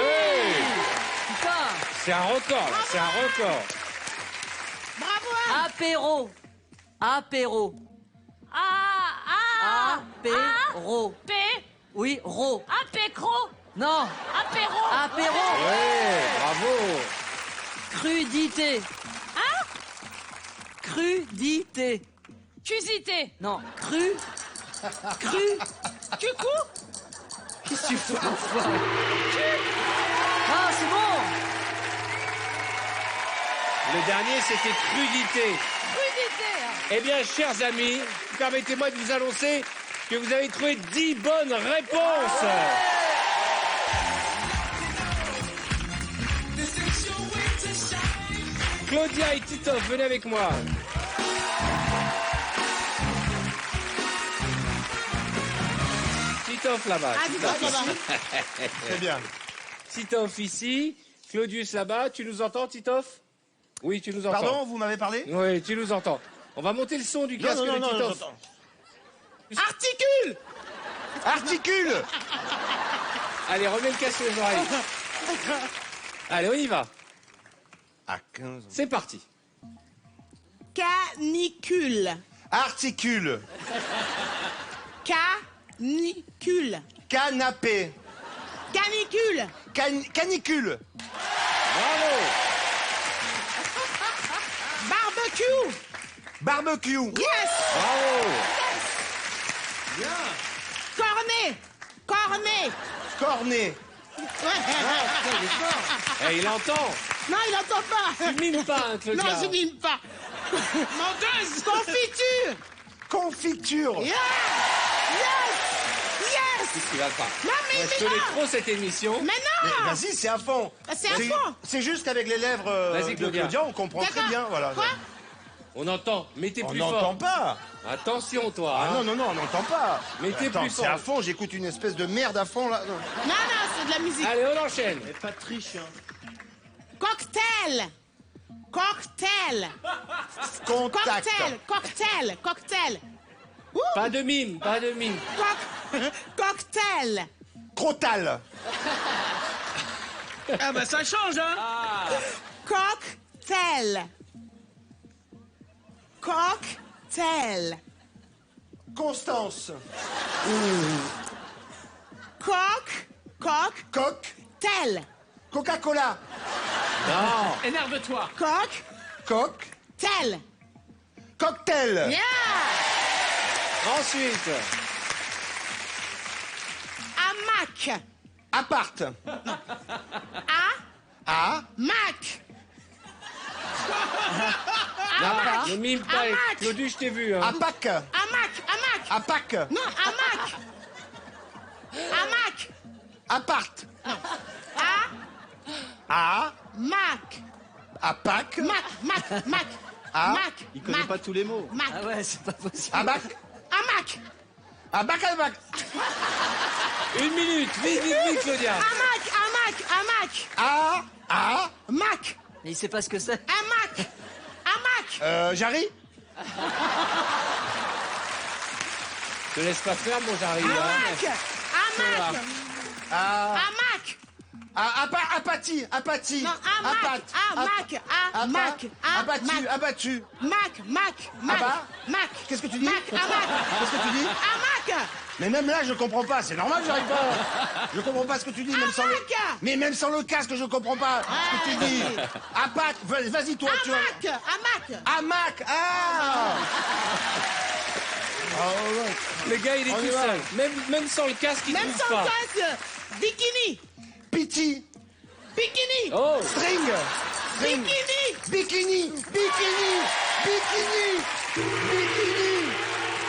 Putain. C'est un record, là, c'est un record! Bravo, Anne. Apéro. Apéro. Apéro. P. Oui, ro. Apécro. Non. Apéro. Apéro. Ouais, bravo! Crudité. Hein? Crudité. Cusité. Non. Cucou. Qu'est-ce que tu fais? Ah, c'est bon. Le dernier, c'était crudité. Crudité. Eh bien, chers amis, permettez-moi de vous annoncer que vous avez trouvé 10 bonnes réponses. Claudia et Titoff, venez avec moi. Titoff là-bas. Ah, Titoff là-bas. Très bien. Titoff ici. Claudius là-bas. Tu nous entends, Titoff? Oui, tu nous entends. Pardon, vous m'avez parlé? Oui, tu nous entends. On va monter le son du casque de Titoff. j'entends. Articule. Articule. Allez, remets le casque sur les oreilles. Allez, on y va. À 15 ans. C'est parti. Canicule. Articule. Canicule. Canapé. Canicule. Canicule. Bravo. Barbecue. Barbecue. Yes. Bravo. Cornet. Cornet. Cornet. Eh, il entend. Non, il entend pas. Tu mimes pas, hein, Claudia. Non, je mime pas. Menteuse. Confiture. Confiture. Yeah. Yes. Qu'est-ce qu'il va pas? Non, mais Je connais trop cette émission. Mais non. Vas-y, c'est à fond. C'est à fond. C'est juste qu'avec les lèvres Vas-y, de Claudia. Claudia, on comprend très D'accord. bien. Voilà. Quoi? On entend. Mettez On plus n'entend fort. pas. Attention, toi. Ah hein. non, on n'entend pas. Mettez Attends, plus c'est à fort. fond, j'écoute une espèce de merde à fond là. Non, c'est de la musique. Allez, on enchaîne. pas de triche. Hein. Cocktail. Cocktail. Contact. Cocktail. Ouh. Pas de mime, pas de mime. Cocktail. Crotal. Ah bah ça change, hein. Cocktail. Cocktail. Constance. Cocktail. Coca-Cola. Non. Énerve-toi. Cocktail. Cocktail. Yeah. Ensuite. Hamac. Appart. Mac. Non, ne mime pas. Hamac. Claudius, je t'ai vu. Hein. Apac. Hamac. Apac. Non, hamac. Hamac. Appart. Mac. Apac. Mac. Ah. Mac. Il connaît pas tous les mots. Mac. Ah ouais, c'est pas possible. Abac. Hamac. Abac. Une minute, vite, Claudia. Mac. Mais il sait pas ce que c'est. Jarry. Je te laisse pas faire, mon Jarry. Apathie. Non, Abattu. Mac. Qu'est-ce que tu dis? Qu'est-ce que tu dis? Mac. Mais même là, je comprends pas. C'est normal, j'arrive pas. Je comprends pas ce que tu dis, même sans le... Mais même sans le casque, je comprends pas ce que tu dis. Vas-y, toi, tu vois. Amac. Ah. Ouais. Le gars, il est tout seul. Même sans le casque, il trouve pas. Bikini. Piti. Bikini. Oh. String. Bikini.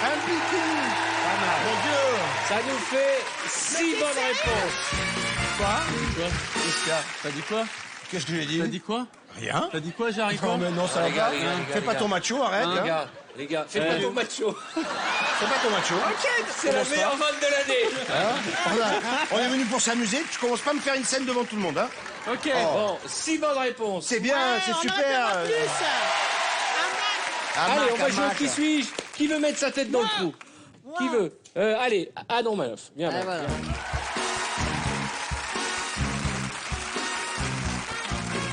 Un bikini. Pas mal. Mon Dieu. Ça nous fait 6 bonnes réponses. Quoi? Qu'est-ce qu'il y a? T'as dit quoi? Qu'est-ce que j'ai dit? T'as dit quoi? Rien. T'as dit quoi, j'arrive pas? Non, mais non, ça va pas. Fais pas ton macho, arrête. Les gars, fais pas ton macho. Fais pas ton macho. C'est la meilleure vanne de l'année. On est venu pour s'amuser. Tu commences pas à me faire une scène devant tout le monde, hein? Ok, bon, 6 bonnes réponses. C'est bien, c'est super. Allez, on va jouer au qui suis-je. Qui veut mettre sa tête dans le trou? Qui veut? Allez, Adam Maloff. Viens, Voilà.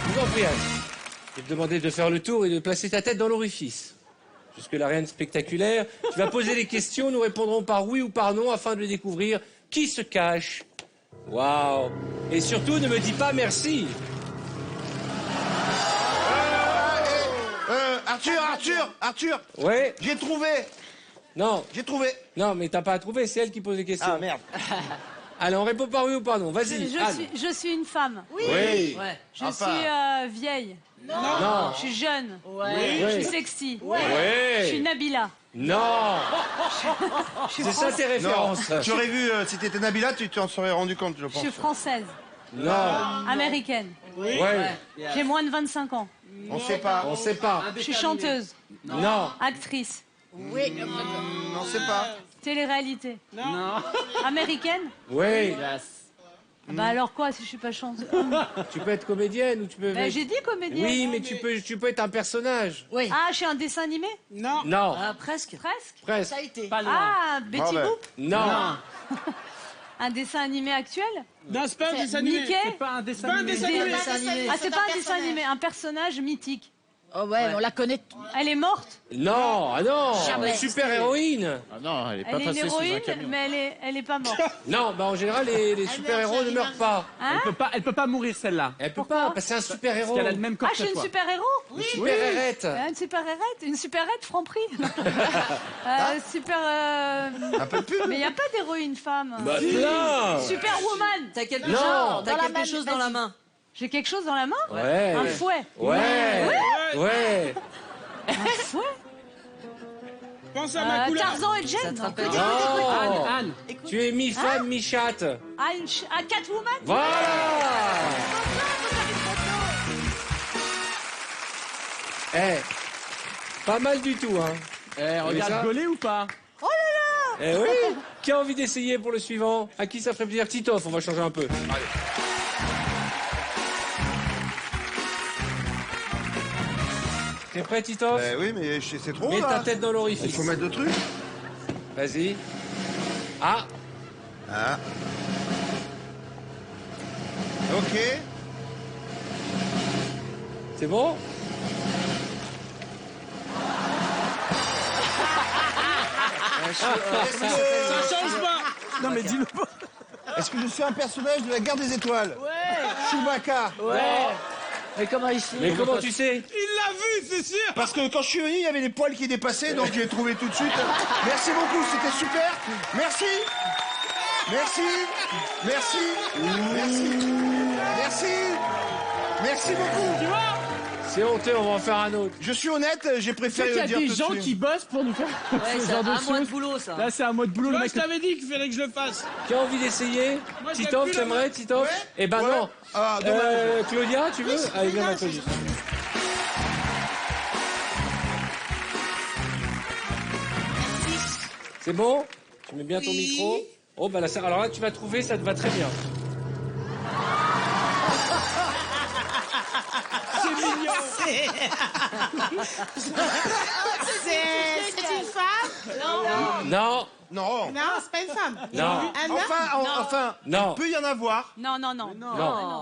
Je vous en prie, Anne. Je vais te demander de faire le tour et de placer ta tête dans l'orifice. Jusque-là, rien de spectaculaire. Tu vas poser des questions, nous répondrons par oui ou par non afin de découvrir qui se cache. Waouh! Et surtout, ne me dis pas merci. Arthur. Ouais? J'ai trouvé. Non. J'ai trouvé. Non, mais t'as pas à trouver, c'est elle qui pose les questions. Ah, merde. Allez, on répond par oui ou par non. Vas-y, Anne. Je suis une femme. Oui. Ouais. Je suis vieille. Non. Je suis jeune. Ouais. Je suis sexy. Ouais. Je suis Nabila. Non. C'est ça tes références. Tu aurais vu, si t'étais Nabila, tu t'en serais rendu compte, je Je pense. suis française. Non. Américaine. Ouais. J'ai moins de 25 ans. On sait pas. On sait pas. Je suis chanteuse. Non. Actrice. On sait pas. Télé-réalité. Non. Américaine. Oui. Bah alors quoi si je suis pas chanteuse? Tu peux être comédienne ou tu peux. Bah, j'ai dit comédienne. Oui, mais tu peux être un personnage. Oui. Ah, je suis un dessin animé? Non. Non. Presque. Presque. Ça a été. Pas loin. Ah, Betty Ah, Boop? Non. Un dessin animé actuel? Non, c'est pas un dessin animé. Mickey? C'est pas un dessin Pas un animé. dessin animé. Ah, c'est pas un dessin animé, un personnage mythique. Oh ouais, on la connaît. Elle est morte? Non. Ah non. Jamais. Super héroïne. Ah non, elle est pas Elle est une passée sous un héroïne, camion. mais elle est pas morte. Non, bah en général les super héros ne meurent pas. Hein? Elle peut pas mourir celle-là. Elle peut pas, parce que c'est un super Parce héros. qu'elle a le même corps Ah, je que suis une toi. super héros? Une super hérette. Une supérette, Franprix. Super. Un peu de pub. Mais il n'y a pas d'héroïne femme. Bah plein. Superwoman. T'as quelque Non. chose, Dans la quelque main, chose dans la main. J'ai quelque chose dans la main? Ouais. Un fouet. Ouais. Un fouet? Pense à ma couleur. Tarzan et Jen. Ça te rappelle Non. Anne. Tu es mi-femme, mi-chatte. Catwoman. Voilà. Pas mal du tout, hein. Regarde ça Golé ou pas? Eh oui. Qui a envie d'essayer pour le suivant? À qui ça ferait plaisir? Titoff, on va changer un peu. Allez. T'es prêt, Titoff? Oui, mais c'est trop, Mets là. ta tête dans Il l'orifice. faut mettre deux trucs. Vas-y. Ah. Ok. C'est bon? Ça change pas. Non mais dis-le pas. Est-ce que je suis un personnage de la guerre des étoiles? Chewbacca. Mais comment il fait? Mais comment tu sais? Il l'a vu, c'est sûr. Parce que quand je suis venu, il y avait les poils qui dépassaient, donc j'ai trouvé tout de suite. Merci beaucoup, c'était super. Merci. Merci beaucoup. Tu vois? C'est honteux, on va en faire un autre. Je suis honnête, j'ai Tu sais préféré qu'il y le a dire des tout de gens suite. qui bossent pour nous faire Ouais, ce c'est genre de un mois de choses. boulot, ça. Là, c'est un mois de boulot. Moi, Le je mec. t'avais dit qu'il fallait que je le fasse. Qui a envie d'essayer? Moi, je Titoff, lève plus la t'aimerais, main. Titoff? Ouais. Eh ben Ouais. non. Ah, dommage. Claudia, tu veux? Allez, viens, ma Claudia. C'est bon? Tu mets bien ton micro? Oh, bah là, alors là, tu vas trouver, ça te va très bien. C'est mignon. C'est une femme? Non. Non. Non, c'est pas une femme. Non. Un homme? Enfin, non. il peut y en avoir. Non. Non.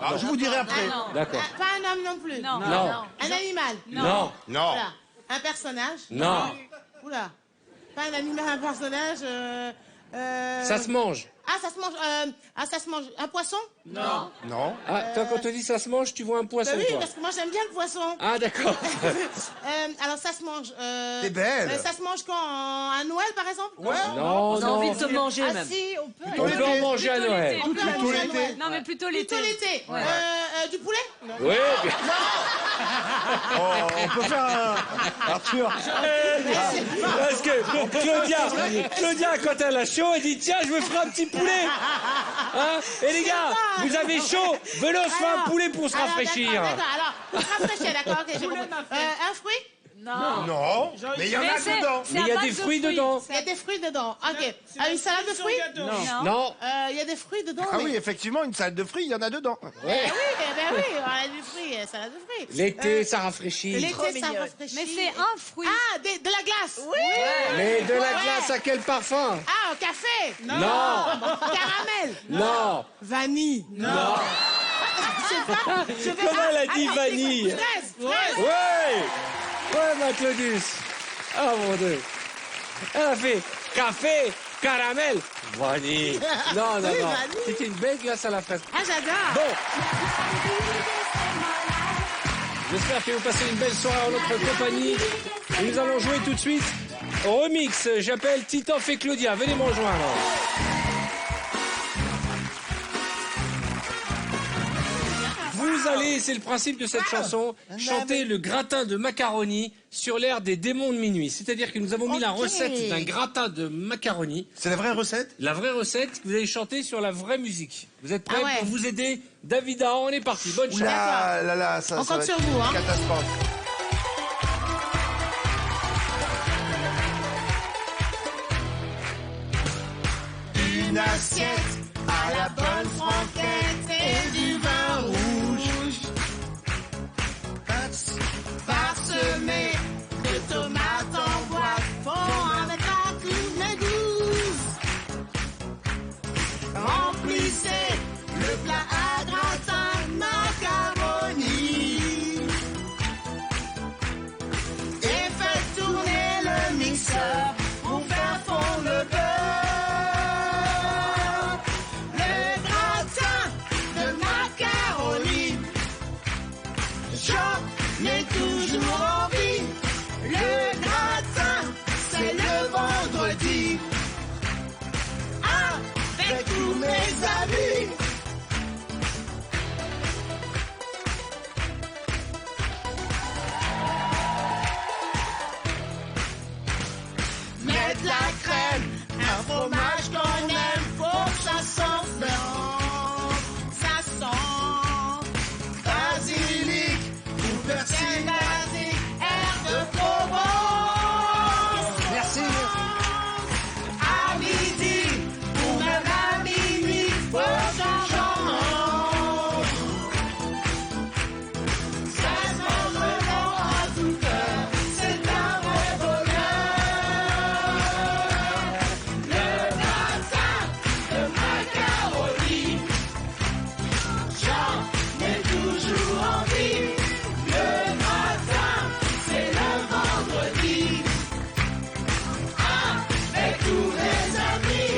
Alors, je vous dirai après. D'accord. Pas un homme non plus. Non. Non. Un animal? Non. Non. Oula. Un personnage? Non. Oula. Pas un animal, un personnage. Ça se mange. Ah, ça se mange. Ça se mange. Un poisson? Non. Non. Ah, toi, quand on te dit ça se mange, tu vois un poisson, Bah oui, toi. parce que moi j'aime bien le poisson. Ah, d'accord. Alors ça se mange. T'es belle. Ça se mange quand? À Noël par exemple? Ouais. Non, On a non. envie de se manger Ah même. si, on peut. On peut en manger à Noël. On peut en manger à Noël. Non, mais plutôt l'été. Plutôt l'été. Ouais. Du poulet? Oui, bien. Oh, on peut faire un... Arthur. Parce que Claudia, quand elle a chaud, elle dit tiens, je me ferai un petit poulet. Hein? Et les gars, vous avez chaud, venez, on se fait un poulet pour se rafraîchir. D'accord, alors, pour se rafraîchir, d'accord, ok, j'ai compris. Un fruit? Non. Mais il y en a dedans. Mais il y a des fruits dedans. Il y a des fruits dedans. Ok. Une salade de fruits? Non. Il y a des fruits dedans. Ah oui, effectivement, une salade de fruits, il y en a dedans. Oui, on a du fruit, salade de fruits. L'été, ça rafraîchit. L'été, ça rafraîchit. Mais c'est un fruit. Ah, de la glace. Oui. Mais de la glace à quel parfum? Ah, au café. Non. Caramel. Non. Vanille. Non. Comment elle a dit vanille? Fraise. Ouais, ma Claudius. Ah, mon Dieu. Elle a fait café, caramel, vanille. Non. C'était une belle glace à la fraise. Ah, j'adore. Bon. J'espère que vous passez une belle soirée en notre compagnie. Et nous allons jouer tout de suite au remix. J'appelle Titoff et Claudia. Venez me rejoindre. Vous allez, c'est le principe de cette chanson, chanter le gratin de macaroni sur l'air des démons de minuit. C'est-à-dire que nous avons mis la recette d'un gratin de macaroni. C'est la vraie recette? La vraie recette que vous allez chanter sur la vraie musique. Vous êtes prêts pour vous aider? Davida, on est parti. Bonne chance. Là, ça On compte va sur être vous, hein. une catastrophe. Une assiette à la bonne franquette et du vin rouge. Parsemé de tomates en boîte, fond avec un clou d'égout. Remplissez le plat à gratin macaroni. Et faites tourner le mixeur pour faire fondre le beurre. J'en ai toujours envie. Le gratin, c'est le vendredi. Avec tous mes amis. Mettre la crème, un fromage qu'on aime, faut que ça sente blanc. Ça sent basilic. Persil, air de Provence. Merci. À midi, ou même à minuit, faut que j'en mange. Ça se mange vraiment à toute heure, c'est un vrai bonheur. Le gratin de macaroni, j'en ai toujours envie. Le matin, c'est le vendredi. Avec tous les amis.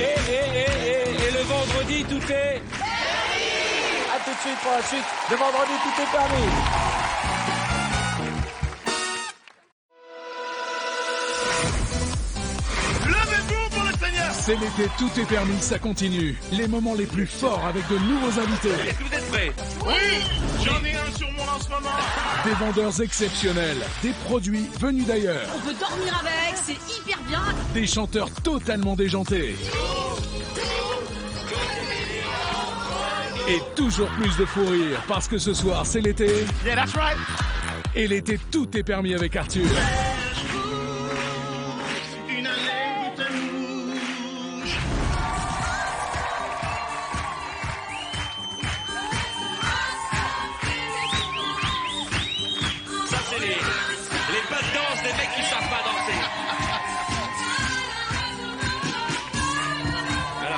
Et le vendredi, tout est... A tout de suite pour la suite. Le vendredi, tout est permis. Levez-vous pour le Seigneur. C'est l'été, tout est permis, ça continue. Les moments les plus forts avec de nouveaux invités. Est-ce que vous êtes prêts? Oui, j'en ai un sur moi en ce moment. Des vendeurs exceptionnels, des produits venus d'ailleurs, On peut dormir avec, c'est hyper bien. des chanteurs totalement déjantés. Et toujours plus de fou rire, parce que ce soir c'est l'été. Yeah, that's right. Et l'été, tout est permis avec Arthur. Une alerte rouge. des mecs qui savent pas danser. Voilà,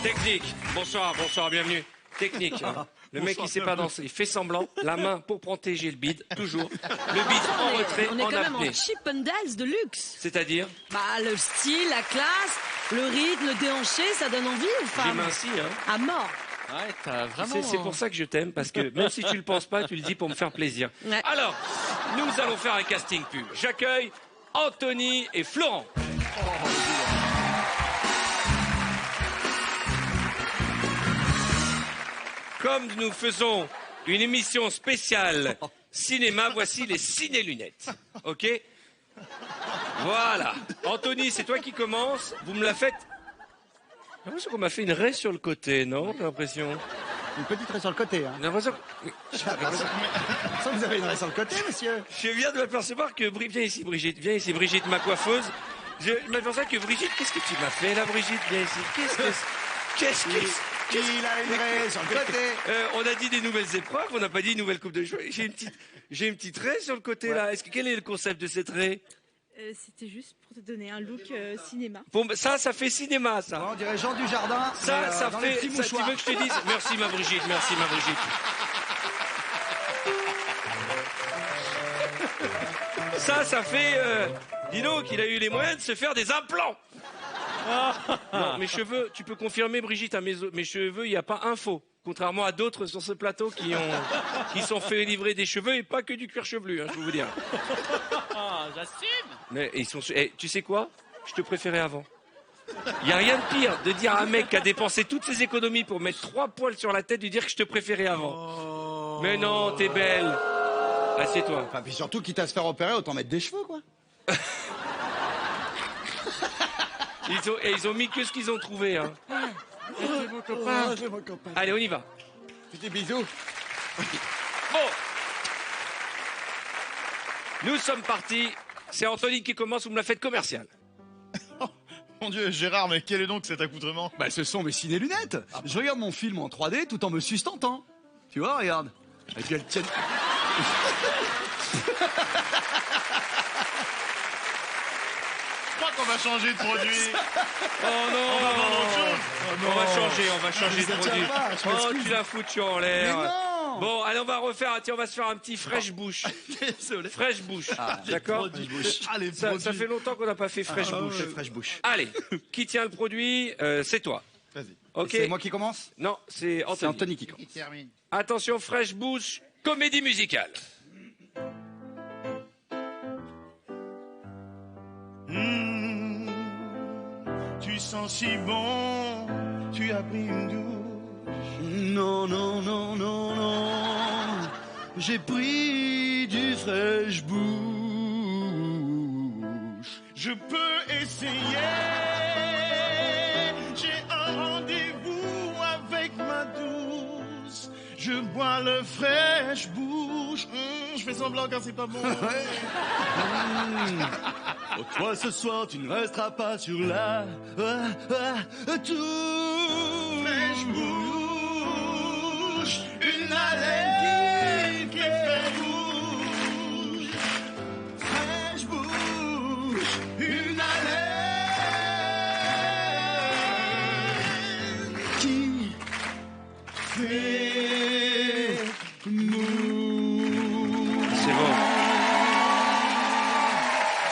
technique. Bonsoir, bienvenue. Technique. Hein. Le mec qui sait pas danser, il fait semblant, la main pour protéger le bide, toujours. Le bide en retrait, On est en quand même en apnée. Chippendales de luxe. C'est-à-dire, Bah, le style, la classe, le rythme, le déhanché, ça donne envie aux j'ai femmes. minci, hein. À mort. Ouais, t'as Tu vraiment... sais, c'est pour ça que je t'aime, parce que même si tu le penses pas, tu le dis pour me faire plaisir. Ouais. Alors, nous allons faire un casting pub. J'accueille Anthony et Florent. Comme nous faisons une émission spéciale cinéma, voici les ciné-lunettes. OK? Voilà. Anthony, c'est toi qui commences. Vous me la faites... J'ai l'impression qu'on m'a fait une raie sur le côté, non? J'ai l'impression. Une petite raie sur le côté, hein. J'ai l'impression que... Ça, vous avez une raie sur le côté, monsieur. Je viens de m'apercevoir que... Viens ici, Brigitte, ma coiffeuse. Je m'aperçois que Brigitte, qu'est-ce que tu m'as fait, là, Brigitte? Viens ici. Qu'est-ce que... Il a une raie sur le côté. On a dit des nouvelles épreuves, on n'a pas dit une nouvelle coupe de cheveux. J'ai une petite raie sur le côté, là. Quel est le concept de cette raie? C'était juste pour te donner un look cinéma. Bon, ça fait cinéma, ça. On dirait Jean du Jardin. Ça dans fait... les petits tu mouchoirs. veux que je te dise? Merci, ma Brigitte. Ça fait... dis donc, il a eu les moyens de se faire des implants. Non, mes cheveux, tu peux confirmer, Brigitte, à mes cheveux, il n'y a pas un faux. Contrairement à d'autres sur ce plateau qui sont fait livrer des cheveux et pas que du cuir chevelu, hein, je peux vous dire. J'assume. Mais ils sont... tu sais quoi? Je te préférais avant. Il n'y a rien de pire de dire à un mec qui a dépensé toutes ses économies pour mettre 3 poils sur la tête, de dire que je te préférais avant. Mais non, t'es belle. Assieds-toi. Enfin, puis surtout, quitte à se faire opérer, autant mettre des cheveux, quoi. Ils ont mis que ce qu'ils ont trouvé. Hein. Allez, on y va. Petit bisou. Bon. Nous sommes partis. C'est Anthony qui commence, vous me la faites commerciale. Mon Dieu, Gérard, mais quel est donc cet accoutrement? Bah, ce sont mes ciné-lunettes. Je regarde mon film en 3D tout en me sustentant. Tu vois, regarde. Et puis elles tiennent... Je crois qu'on va changer de produit. Oh non. On va vendre autre chose. On va changer de produit. Oh, tu l'as foutu en l'air. Mais non. Bon, allez, on va refaire. Tiens, on va se faire un petit fresh bouche. Désolé. Fresh bouche. D'accord. Ça fait longtemps qu'on n'a pas fait fresh bouche. Fresh bouche. Allez, qui tient le produit? C'est toi. Vas-y. Ok. C'est moi qui commence? Non, c'est Anthony. C'est Anthony qui commence. Il termine. Attention, fresh bouche, comédie musicale. Tu sens si bon, tu as pris une douche. Non, non, non, non, non. J'ai pris du fresh bouche. Je peux essayer. J'ai un rendez-vous avec ma douce. Je bois le fraîche bouche. Je fais semblant quand c'est pas bon. Oh, toi, ce soir, tu ne resteras pas sur la touche. Fraîche bouche. Une haleine qui fait bouche. Fraîche bouche. Une haleine Qui fait C'est bon.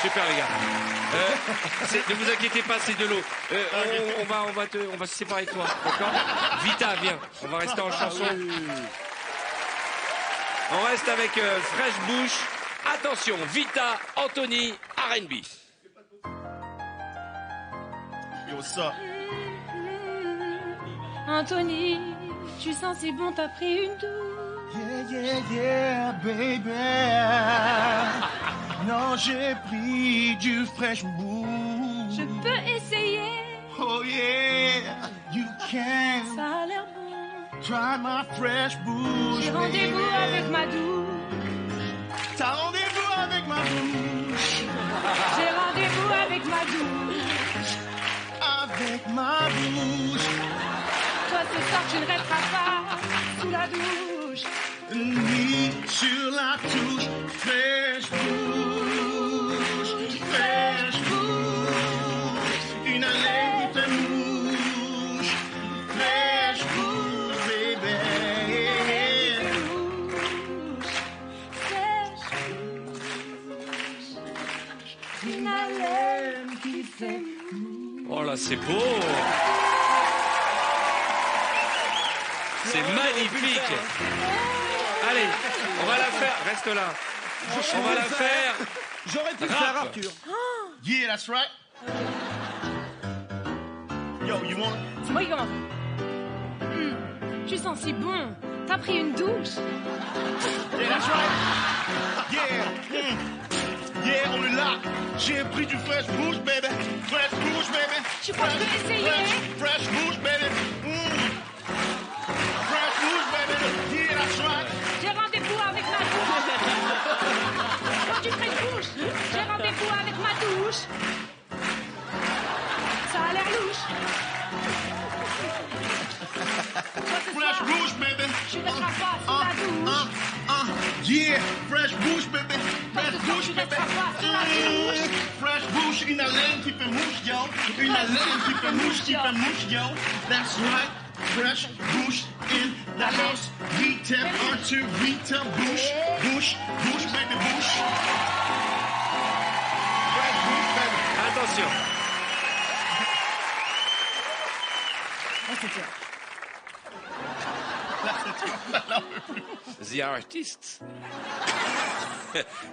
Super, les gars. Ne vous inquiétez pas, c'est de l'eau. On va se séparer de toi, d'accord? Vita, viens. On va rester en chanson. On reste avec Fresh Bouche. Attention, Vita, Anthony, R&B. Yo, ça. Anthony, tu sens si bon, t'as pris une douche. Yeah, baby. Non, j'ai pris du fresh bouche. Je peux essayer. Oh yeah, you can. Ça a l'air bon. Try my fresh bouche. J'ai rendez-vous baby. avec ma douche. T'as rendez-vous avec ma bouche. J'ai rendez-vous avec ma douche. Avec ma bouche. Toi ce soir tu ne resteras pas sous la douche. Ni sur la touche. Fresh Une haleine qui fait... Oh là, c'est beau. C'est magnifique. Allez, on va la faire. Reste là. On va la faire. J'aurais pu le Rap. faire, Arthur. Yeah, that's right. Yo, you want? C'est moi qui commence. Tu sens si bon. T'as pris une douche. Yeah, that's right. Yeah. Yeah, on est là. J'ai pris du fresh bouche, baby. Fresh bouche, baby. Tu crois que je peux essayer? Fresh bouche, baby. Fresh bouche, baby. Yeah, that's right. J'ai rendez-vous avec ma douche. Quand tu fais une douche, j'ai rendez-vous avec ma douche. Ça a l'air louche. Fresh bouche, baby. Je ne serai pas sous la douche. Yeah, fresh bouche, baby. Fresh bouche, baby. Fresh bouche, une haleine qui fait mouche, yo. Une haleine qui fait mouche, yo. That's right. Fresh bouche in the house. Vita, Arthur, Vita, bouche, bouche, bouche, baby, bouche. Fresh bouche, baby. Attention. The Artist.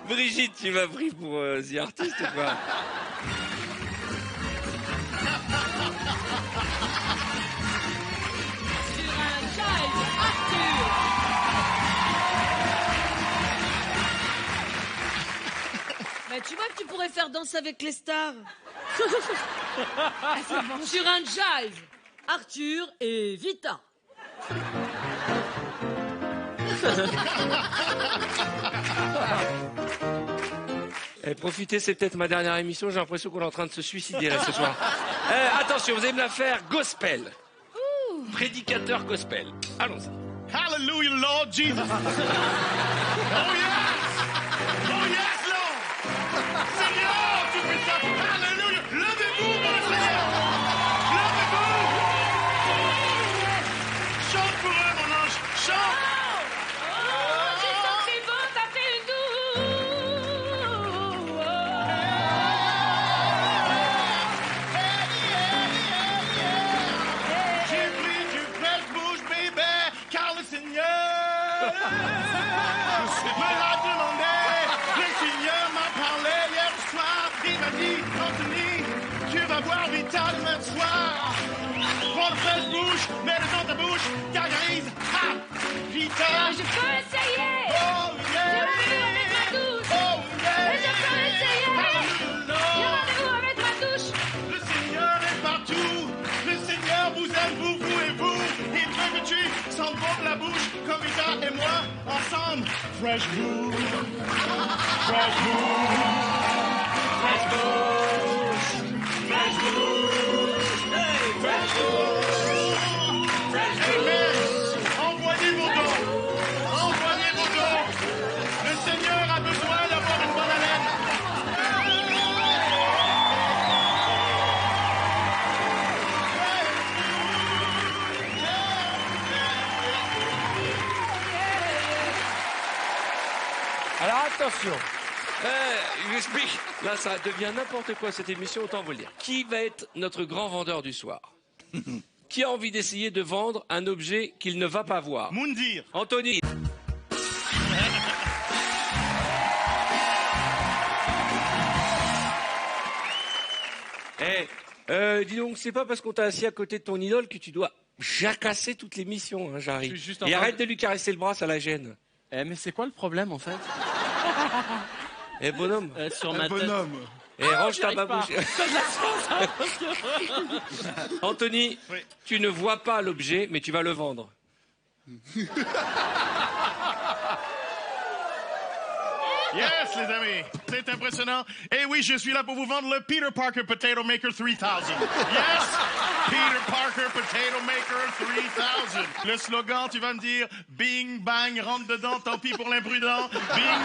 Brigitte, tu m'as pris pour The Artist ou quoi? Bah, tu vois que tu pourrais faire Danse avec les stars. Sur un jive, Arthur et Vita. Profitez, c'est peut-être ma dernière émission. J'ai l'impression qu'on est en train de se suicider là ce soir. Attention, vous allez me la faire gospel. Prédicateur gospel. Allons-y. Hallelujah, Lord Jesus. Oh yes! Oh yes, Lord! Seigneur, tu fais ça. Hallelujah! Levez-vous, mon Seigneur! Levez-vous! Chante pour eux, mon ange! Chante! Tu sens si bon, t'as fait une J'ai pris du fresh bouche, baby, car le Seigneur me l'a demandé. Le Seigneur m'a parlé hier soir. Il m'a dit, Anthony, tu vas voir Vita demain soir. Prends le fresh bouche, mets-le dans ta bouche, gargarise. Ha! Vita! Je peux essayer. Oh yeah! J'ai rendez-vous avec ma douche. Oh yeah! Et je peux essayer. J'ai rendez-vous avec ma douche. Le Seigneur est partout. Le Seigneur vous aime, vous et vous. Il veut que tu sentes bon la bouche comme Vita et moi ensemble. Fresh bouche. Fresh bouche. Fresh bouche. Fresh bouche. Fresh bouche. Amen. Envoyez vos dons. Envoyez vos dons. Le Seigneur a besoin d'avoir une bonne haleine. Alors attention. Je explique. Là, ça devient n'importe quoi cette émission, autant vous le dire. Qui va être notre grand vendeur du soir? Qui a envie d'essayer de vendre un objet qu'il ne va pas voir? Moundir. Anthony. Dis donc, c'est pas parce qu'on t'a assis à côté de ton idole que tu dois jacasser toute l'émission, hein, Jarry. Et arrête de lui caresser le bras, ça la gêne. Mais c'est quoi le problème en fait? Bonhomme. Sur ma tête. Bonhomme. Range ta babouche. Anthony, tu ne vois pas l'objet, mais tu vas le vendre. Yes, les amis, c'est impressionnant. Et oui, je suis là pour vous vendre le Peter Parker Potato Maker 3000. Yes, Peter Parker Potato Maker 3000. Le slogan, tu vas me dire, bing, bang, rentre dedans, tant pis pour l'imprudent. Bing,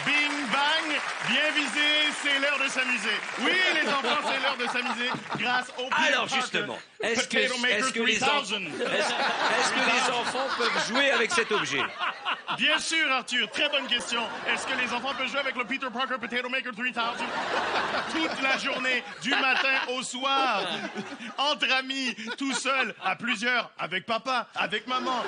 bing, bang, bien visé, c'est l'heure de s'amuser. Oui, les enfants, c'est l'heure de s'amuser grâce au Peter Alors Parker justement, est-ce que Potato Maker les 3000. enfants peuvent jouer avec cet objet? Bien sûr, Arthur, très bonne question. Est-ce que les enfants peuvent jouer avec le Peter Parker Potato Maker 3000 toute la journée, du matin au soir, entre amis, tout seul, à plusieurs, avec papa, avec maman,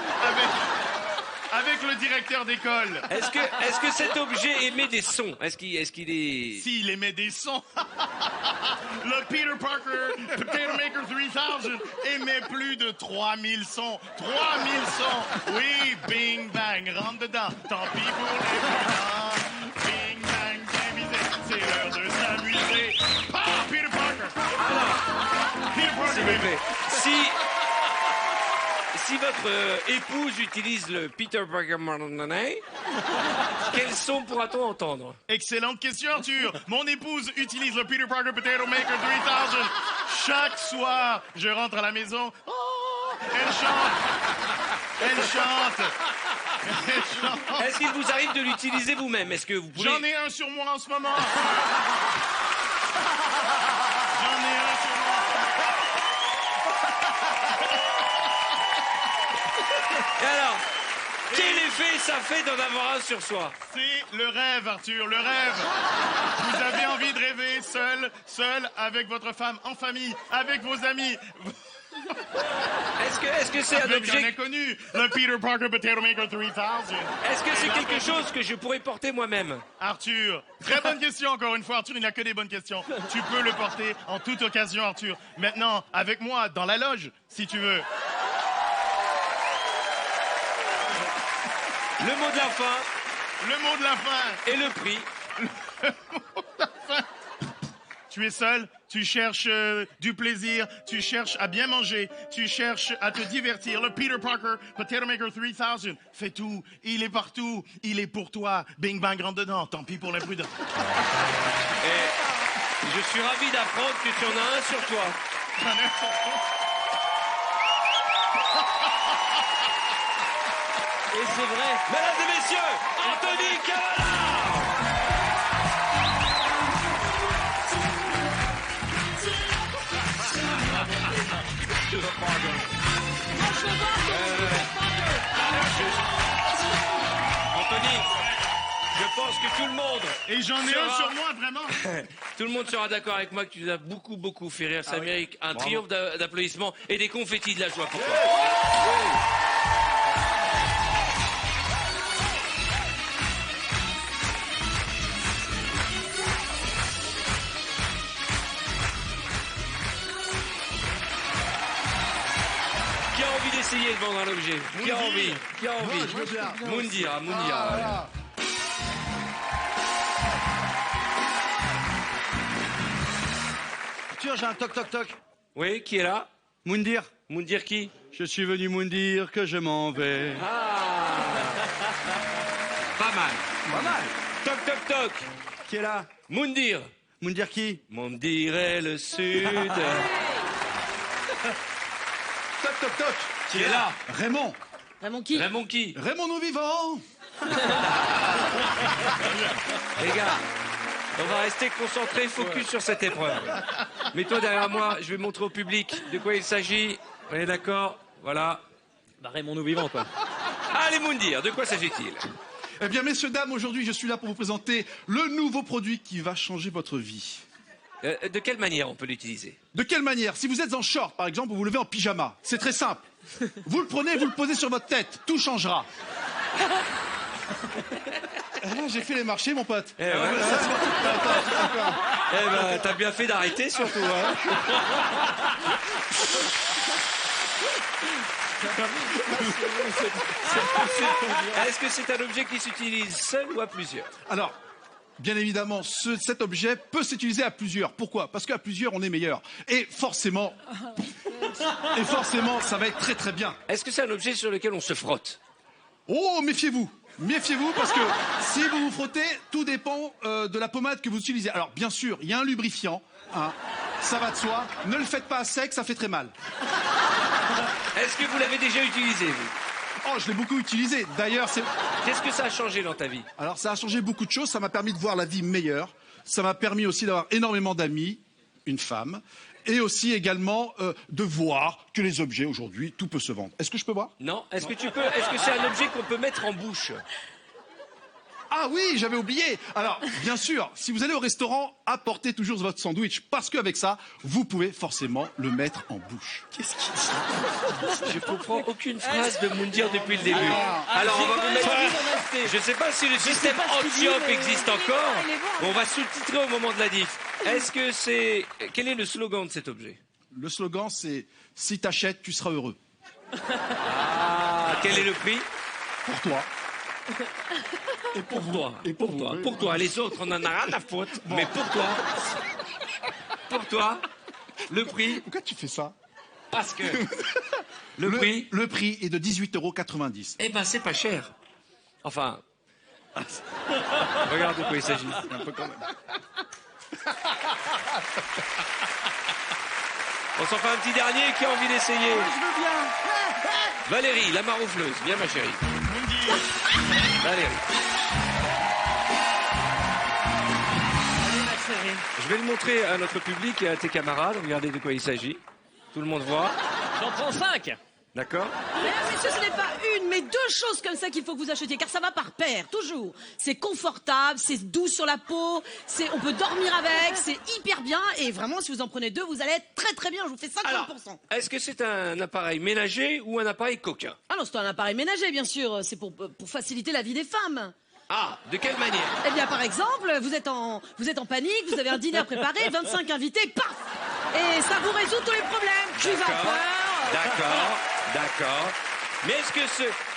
avec le directeur d'école. Est-ce que cet objet émet des sons? Est-ce qu'il est... S'il émet des sons. Le Peter Parker Potato Maker 3000 émet plus de 3000 sons. 3000 sons. Oui, bing bang, rentre dedans. Tant pis pour les parents. Bing bang, c'est l'heure de s'amuser. Ah, Peter Parker. Peter Parker, S'il vous plaît. Si votre épouse utilise le Peter Parker, quel son pourra-t-on entendre? Excellente question, Arthur. Mon épouse utilise le Peter Parker Potato Maker 3000. Chaque soir, je rentre à la maison. Oh, elle chante. Elle chante. Elle chante. Est-ce qu'il vous arrive de l'utiliser vous-même? Est-ce que vous pouvez... J'en ai un sur moi en ce moment. J'en ai un sur moi. Et alors, quel effet ça fait d'en avoir un sur soi? C'est le rêve, Arthur, le rêve. Vous avez envie de rêver seul, avec votre femme, en famille, avec vos amis. Est-ce que c'est un avec objet... un inconnu, le Peter Parker Potato Maker 3000. Est-ce que c'est quelque chose que je pourrais porter moi-même? Arthur, très bonne question encore une fois. Arthur, il n'a que des bonnes questions. Tu peux le porter en toute occasion, Arthur. Maintenant, avec moi, dans la loge, si tu veux. Le mot de la fin. Le mot de la fin. Et le prix. Le mot de la fin. Tu es seul, tu cherches du plaisir, tu cherches à bien manger, tu cherches à te divertir. Le Peter Parker Potato Maker 3000 fait tout, il est partout, il est pour toi. Bing bang, rentre dedans, tant pis pour l'imprudent. Et je suis ravi d'apprendre que tu en as un sur toi. Et c'est vrai. Mesdames et messieurs, Anthony Cavalla! Anthony, je pense que tout le monde... Et j'en ai un sur moi, vraiment. Tout le monde sera d'accord avec moi que tu nous as beaucoup fait rire. Ça mérite un triomphe d'applaudissements et des confettis de la joie pour toi. Qui a envie d'essayer de vendre un objet? Qui a envie? Qui a envie? Moi, je veux bien. Moundir. Voilà. Arthur, j'ai un toc. Oui, qui est là? Moundir. Moundir qui? Je suis venu Moundir que je m'en vais. Pas mal. Toc. Qui est là? Moundir. Moundir qui? Moundir est le sud. Toc. Qui est là? Raymond. Raymond qui? Raymond qui? Raymond nous vivant. Les gars, on va rester concentrés, focus sur cette épreuve. Mets-toi derrière moi, je vais montrer au public de quoi il s'agit. On est d'accord? Voilà. Bah, Raymond nous vivant, quoi. Allez, Moundir, de quoi s'agit-il? Eh bien, messieurs, dames, aujourd'hui, je suis là pour vous présenter le nouveau produit qui va changer votre vie. De quelle manière on peut l'utiliser? De quelle manière? Si vous êtes en short, par exemple, vous vous levez en pyjama. C'est très simple. Vous le prenez, vous le posez sur votre tête. Tout changera. J'ai fait les marchés, mon pote. Eh ben, t'as bien fait d'arrêter, surtout. Hein. Est-ce que c'est un objet qui s'utilise seul ou à plusieurs? Alors, bien évidemment, cet objet peut s'utiliser à plusieurs. Pourquoi? Parce qu'à plusieurs, on est meilleur. Et forcément, ça va être très très bien. Est-ce que c'est un objet sur lequel on se frotte? Oh, méfiez-vous. Méfiez-vous parce que si vous vous frottez, tout dépend de la pommade que vous utilisez. Alors, bien sûr, il y a un lubrifiant. Hein, ça va de soi. Ne le faites pas à sec, ça fait très mal. Est-ce que vous l'avez déjà utilisé, vous? Oh, je l'ai beaucoup utilisé. D'ailleurs, c'est... Qu'est-ce que ça a changé dans ta vie? Alors, ça a changé beaucoup de choses. Ça m'a permis de voir la vie meilleure. Ça m'a permis aussi d'avoir énormément d'amis, une femme. et aussi également de voir que les objets aujourd'hui, tout peut se vendre. Est-ce que je peux voir? Non. Est-ce que c'est un objet qu'on peut mettre en bouche? Ah oui, j'avais oublié. Alors, bien sûr, si vous allez au restaurant, apportez toujours votre sandwich, parce qu'avec ça, vous pouvez forcément le mettre en bouche. Qu'est-ce qu'il dit? Je comprends aucune phrase de Moundir depuis le début. Alors, on va vous mettre... Je ne sais pas si le système anti-hop existe encore. On va sous-titrer au moment de la diff. Est-ce que c'est... Quel est le slogan de cet objet? Le slogan, c'est « Si t'achètes, tu seras heureux ». Ah, quel est le prix? Pour toi. Et pour toi. Et pour toi. Pour toi. Les autres, on en a rien à foutre. Bon. Mais pour toi, le prix... Pourquoi tu fais ça? Parce que... Le prix est de 18,90 €. Eh ben, c'est pas cher. Enfin... Regarde de quoi il s'agit. Un peu quand même. On s'en fait un petit dernier. Qui a envie d'essayer? Je veux bien. Valérie, la maroufleuse. Viens, ma chérie. Valérie. Je vais le montrer à notre public et à tes camarades. Regardez de quoi il s'agit. Tout le monde voit. J'en prends 5. D'accord. Mesdames, messieurs, ce n'est pas une, mais 2 choses comme ça qu'il faut que vous achetiez, car ça va par paire, toujours. C'est confortable, c'est doux sur la peau, on peut dormir avec, c'est hyper bien, et vraiment, si vous en prenez 2, vous allez être très très bien, je vous fais 50%. Alors, est-ce que c'est un appareil ménager ou un appareil coquin? Ah non, c'est un appareil ménager, bien sûr, c'est pour faciliter la vie des femmes. Ah, de quelle manière? Eh bien, par exemple, vous êtes en panique, vous avez un dîner à préparer, 25 invités, paf! Et ça vous résout tous les problèmes. Cuve à peur. D'accord. Mais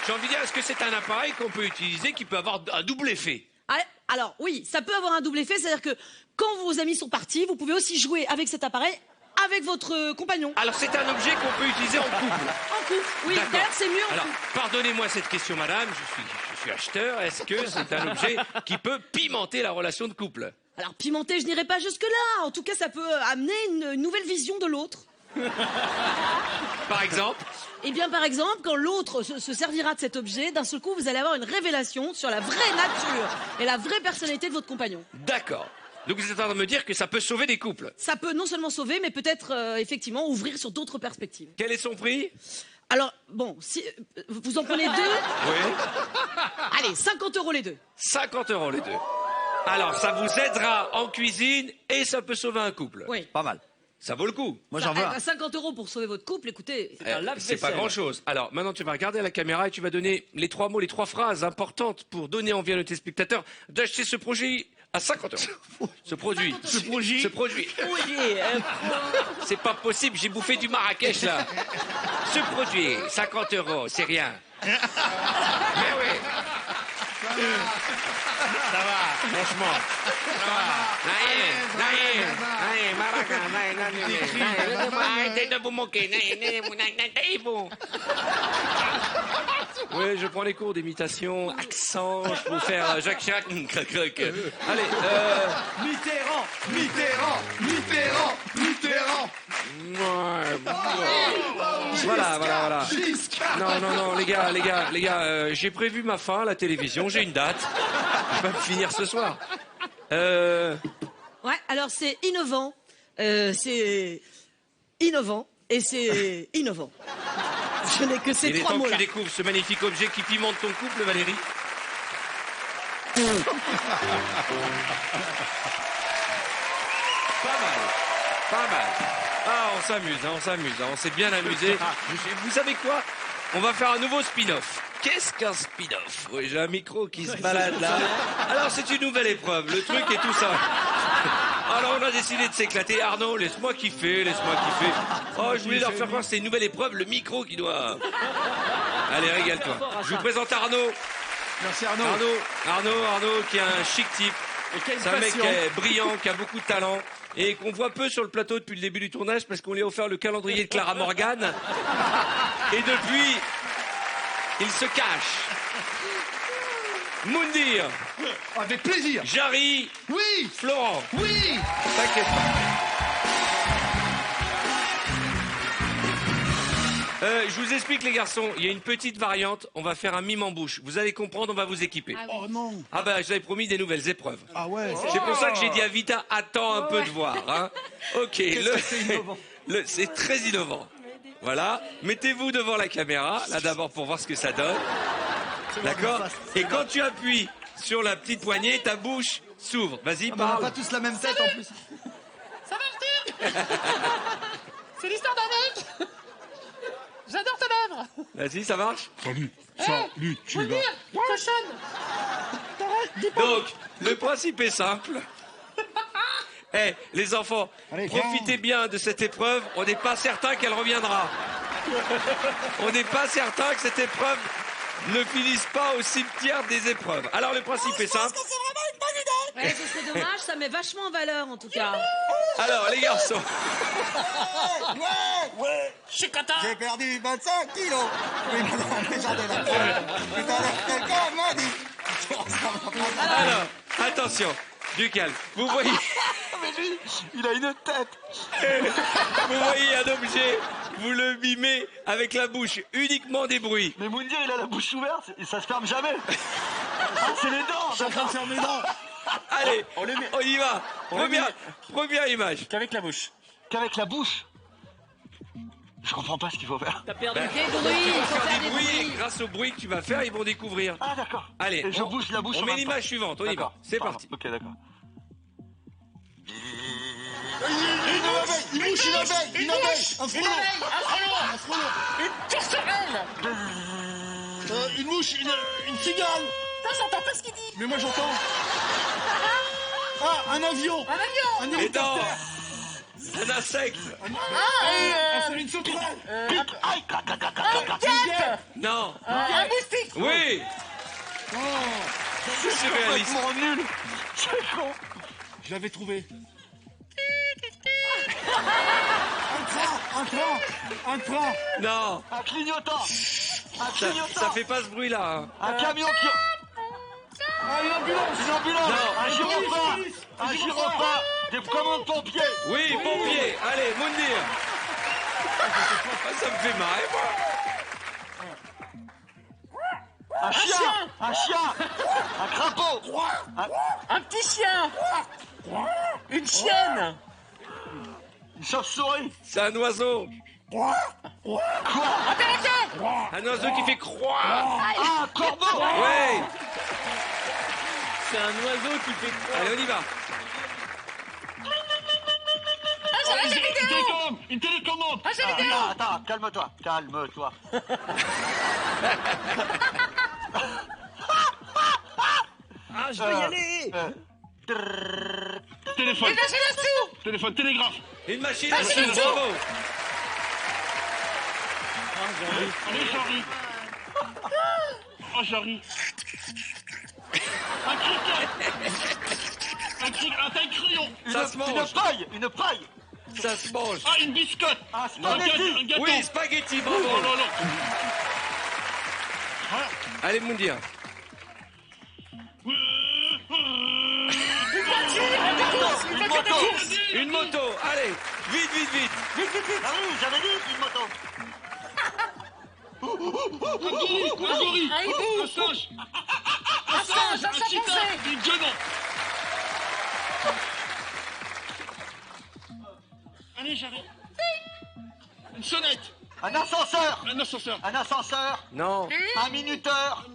j'ai envie de dire, est-ce que c'est un appareil qu'on peut utiliser qui peut avoir un double effet? Alors, oui, ça peut avoir un double effet, c'est-à-dire que quand vos amis sont partis, vous pouvez aussi jouer avec cet appareil avec votre compagnon. Alors, c'est un objet qu'on peut utiliser en couple? En couple, oui. D'ailleurs, c'est mieux en couple. Pardonnez-moi cette question, madame, je suis acheteur. Est-ce que c'est un objet qui peut pimenter la relation de couple? Alors, pimenter, je n'irai pas jusque-là. En tout cas, ça peut amener une nouvelle vision de l'autre. Par exemple? Eh bien, par exemple, quand l'autre se servira de cet objet, d'un seul coup, vous allez avoir une révélation sur la vraie nature et la vraie personnalité de votre compagnon. D'accord. Donc vous êtes en train de me dire que ça peut sauver des couples? Ça peut non seulement sauver, mais peut-être, effectivement, ouvrir sur d'autres perspectives. Quel est son prix? Alors, bon, si vous en prenez 2... Oui. Allez, 50 € les 2. 50 € les 2. Alors, ça vous aidera en cuisine et ça peut sauver un couple. Oui. Pas mal. Ça vaut le coup. Moi, j'en veux. 50 € pour sauver votre couple, écoutez, c'est pas grand-chose. Alors, maintenant, tu vas regarder à la caméra et tu vas donner les 3 mots, les 3 phrases importantes pour donner envie à nos téléspectateurs d'acheter ce projet à 50 €. Ce produit. Ce produit. C'est pas possible, j'ai bouffé du Marrakech, là. Ce produit, 50 €, c'est rien. Mais oui. Ça va, franchement. Ça va. Arrêtez de vous moquer. Oui, je prends les cours d'imitation, accent, je peux faire Jacques Chirac. Allez, Mitterrand. Voilà. Non, les gars, j'ai prévu ma fin à la télévision, j'ai une date. Je vais me finir ce soir. Ouais, alors c'est innovant. C'est innovant et c'est innovant. Je n'ai que ces 3 mots-là. Tu découvres ce magnifique objet qui pimente ton couple, Valérie. Pas mal. Ah, on s'amuse, on s'est bien amusé. Vous savez quoi? On va faire un nouveau spin-off. Qu'est-ce qu'un spin-off? Oui, j'ai un micro qui se balade là. Alors, c'est une nouvelle épreuve. Le truc est tout ça. Alors, on a décidé de s'éclater. Arnaud, laisse-moi kiffer. Oh, je voulais leur faire croire que c'est une nouvelle épreuve, le micro qui doit... Allez, régale-toi. Je vous présente Arnaud. Merci Arnaud. Arnaud, qui est un chic type. C'est un mec qui est brillant, qui a beaucoup de talent. Et qu'on voit peu sur le plateau depuis le début du tournage parce qu'on lui a offert le calendrier de Clara Morgan. Et depuis, il se cache. Moundir. Avec plaisir. Jarry. Oui. Florent. Oui. T'inquiète pas. Je vous explique les garçons, il y a une petite variante, on va faire un mime en bouche. Vous allez comprendre, on va vous équiper. Oh non. Ah bah je vous avais promis des nouvelles épreuves. Ah ouais. C'est pour ça que j'ai dit à Vita, attends un peu de voir. Hein. Ok, c'est innovant. c'est très innovant. Voilà, mettez-vous devant la caméra, là d'abord pour voir ce que ça donne. D'accord. Et quand tu appuies sur la petite poignée, ta bouche s'ouvre. Vas-y, On parle. n'a pas tous la même tête en plus. Ça va, Arthur? C'est l'histoire d'un mec. J'adore ton œuvre. Vas-y, ça marche. Salut, Tu veux dire, cochonne. Donc, le principe est simple. Les enfants, Allez, viens. profitez bien de cette épreuve. On n'est pas certain qu'elle reviendra. On n'est pas certain que cette épreuve ne finisse pas au cimetière des épreuves. Alors, le principe est simple. Ouais, ce serait dommage, ça met vachement en valeur en tout cas. Alors, les garçons. Ouais. Je suis content. J'ai perdu 25 kilos. Oui, madame, regardez la preuve. Tout à l'heure, quelqu'un m'a dit. Alors, attention, du calme. Vous voyez, Mais lui, il a une tête. vous voyez un objet, vous le mimez avec la bouche, uniquement des bruits. Mais Moundir, il a la bouche ouverte et ça se ferme jamais. C'est les dents. Je suis en train de faire mes dents. Allez, on y va. Première image. Qu'avec la bouche. Qu'avec la bouche. Je comprends pas ce qu'il faut faire. T'as perdu des Tu bruits, il vas faut faire des bruits et grâce au bruit que tu vas faire, ils vont découvrir. Ah d'accord. Allez, Et je bouge la bouche on en met même temps. l'image suivante, on y va. D'accord. C'est Pardon. parti. Ok, d'accord. Il bouge une abeille, une abeille, un frelon. Un frelon. Une tourterelle. Une mouche, une cigale. J'entends pas ce qu'il dit. Mais moi j'entends. Ah, un avion. Un Et non, hélicoptère. un insecte. Une sauterelle. Non. Un moustique. Oui. C'est surréaliste. Complètement nul. C'est con. Je l'avais trouvé. Un train. Non, Un clignotant. Un clignotant. ça fait pas ce bruit-là. Hein. Un camion qui... Une ambulance. Une ambulance. Non. Un gyrophare. Un gyrophare. Des commandes pompiers. Oui, pompier. Allez, Moundir. Ah, ça me fait marrer, moi. Un chien. Un chien. Un crapaud. Un petit chien. Une chienne. Une chauve-souris. C'est un oiseau. Quoi? Un perroquet. Un oiseau qui fait croix. Ah, un corbeau. Ouais. C'est un oiseau qui fait quoi? Allez, on y va. Un jeu vidéo. Une télécommande. Un jeu vidéo. Attends, calme-toi. Calme-toi. Ah, je veux y aller. Téléphone. Une machine à sous. Téléphone, télégraphe. Une machine à sous, bravo. Allez, Jarry. Oh, Jarry. Un cricket. Un taille-crayon. Ça se mange. Une paille. Ça se mange. Ah, une biscotte. Un Un spaghetti. gâteau. Oui, spaghetti, bravo. Oh là là. Allez, Moundir. Une moto. Allez, vite. Ah oui, j'avais dit une moto. Un gorille. Un hibou. Un singe. Un singe. Un Un cheetah. chimpanzé. Une guenon. Allez, j'arrive. Une sonnette. Un ascenseur. Un ascenseur. Un ascenseur. Non. Un minuteur.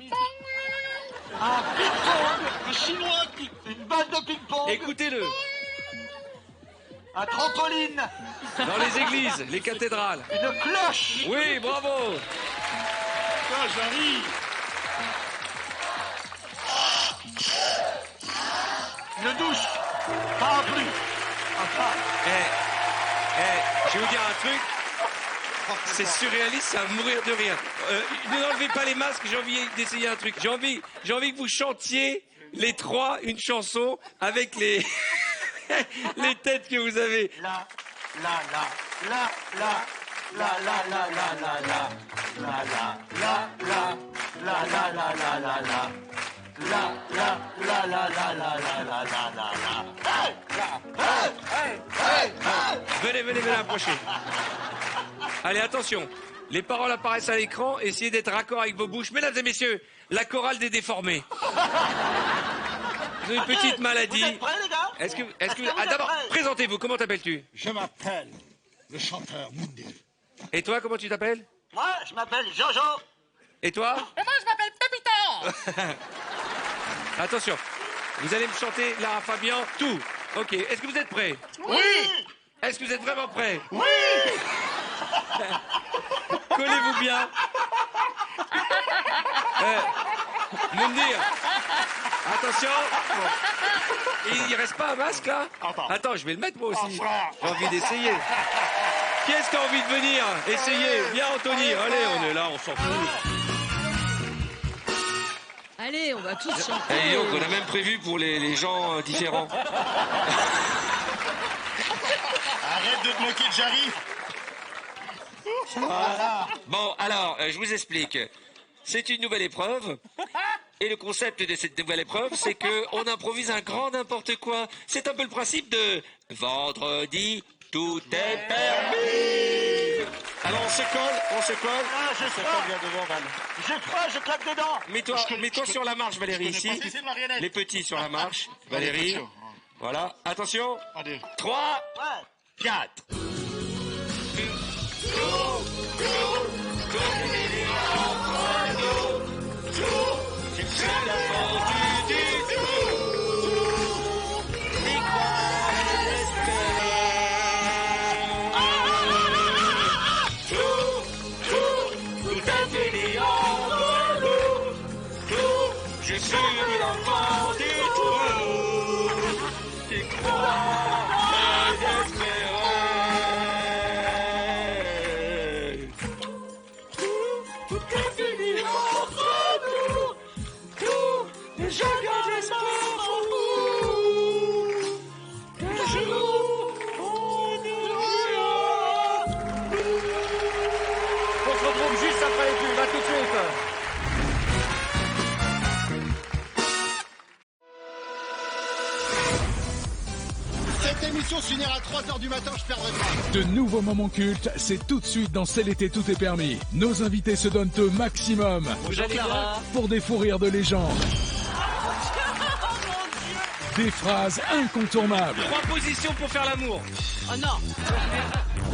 Un ping-pong. Un chinois. Une balle de ping-pong. Écoutez-le. Un trampoline. Dans les églises, les cathédrales. Une cloche. Oui, bravo. Ah, j'arrive. Une douche. Parapluie. Je vais vous dire un truc. C'est surréaliste, ça va mourir de rire. Ne n'enlevez pas les masques, j'ai envie d'essayer un truc. J'ai envie que vous chantiez les trois une chanson avec les les têtes que vous avez. La. Venez approcher. Allez, attention. Les paroles apparaissent à l'écran. Essayez d'être raccord avec vos bouches. Mesdames et messieurs, la chorale des déformés. Vous avez une petite maladie. Vous êtes prêts, les gars? D'abord, présentez-vous. Comment t'appelles-tu? Je m'appelle le chanteur Moundé. Et toi, comment tu t'appelles? Moi, je m'appelle Jojo. Et toi? Et moi, je m'appelle Pépito. Attention, vous allez me chanter, Lara Fabian, tout. Ok, est-ce que vous êtes prêts? Oui. Est-ce que vous êtes vraiment prêts? Oui. Collez-vous bien. Moundir. Attention. Bon. Il reste pas un masque là? Attends, je vais le mettre moi aussi. J'ai envie d'essayer. Qui est-ce qui a envie de venir? Essayez. Viens Anthony. Allez, on est là, on s'en fout. Allez, on va tous chanter. Et donc, on a même prévu pour les gens différents. Arrête de te moquer de Jarry. Bon, alors, je vous explique. C'est une nouvelle épreuve. Et le concept de cette nouvelle épreuve, c'est qu'on improvise un grand n'importe quoi. C'est un peu le principe de vendredi, tout est permis. Alors on se colle. Ah, je claque dedans. Mets-toi sur la marche, Valérie, ici. Les petits sur la marche. Valérie. Voilà, attention. 3, 4. Je suis l'enfant du trou qui croit désespéré. Tout est fini entre nous, tout, et je garde l'espoir en vous. Un jour, on ira. On se retrouve juste après les pubs, à tout de suite. Cette émission se finira à 3h du matin, je perdrai pas. De nouveaux moments cultes, c'est tout de suite dans C'est l'été, tout est permis. Nos invités se donnent au maximum. Bonjour Clara. Pour des fous rires de légende. Des phrases incontournables. 3 positions pour faire l'amour. Oh non.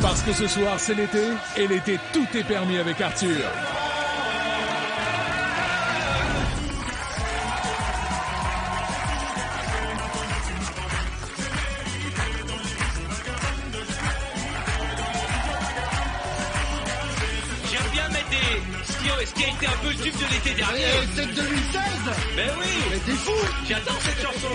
Parce que ce soir, c'est l'été, et l'été, tout est permis avec Arthur. J'aime bien mettre ce qui a été un peu le tube de l'été dernier. C'est 2016. Ben oui. Mais t'es fou. J'adore cette chanson.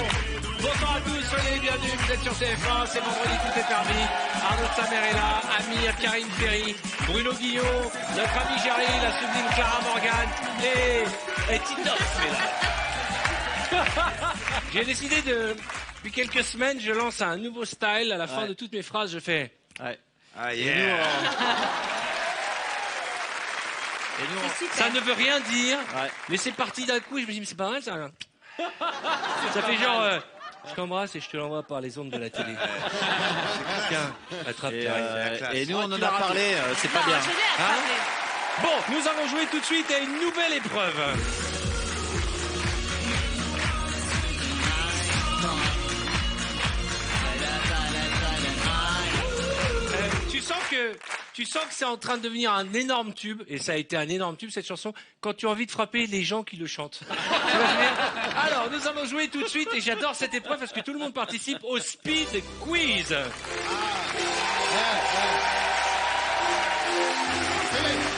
Bonsoir à tous, soyez les bienvenus, vous êtes sur CF1, c'est vendredi, tout est permis. Arnaud de Samer est là, Amir, Karine Ferry, Bruno Guillon, notre ami Jarry, la sublime Clara Morgan et Titoff est là. J'ai décidé depuis quelques semaines, je lance un nouveau style. À la fin de toutes mes phrases, je fais... Ouais. Ah, yeah. Et nous, ça ne veut rien dire, mais c'est parti d'un coup et je me dis, mais c'est pas mal ça. Ça fait genre, je t'embrasse et je te l'envoie par les ondes de la télé. Tiens, attrape-toi. Et nous, on en a parlé, c'est pas bien. Hein? Bon, nous allons jouer tout de suite à une nouvelle épreuve. Tu sens que c'est en train de devenir un énorme tube, et ça a été un énorme tube cette chanson, quand tu as envie de frapper les gens qui le chantent. Tu vois ce que je veux dire ? Alors, nous allons jouer tout de suite, et j'adore cette épreuve parce que tout le monde participe au Speed Quiz.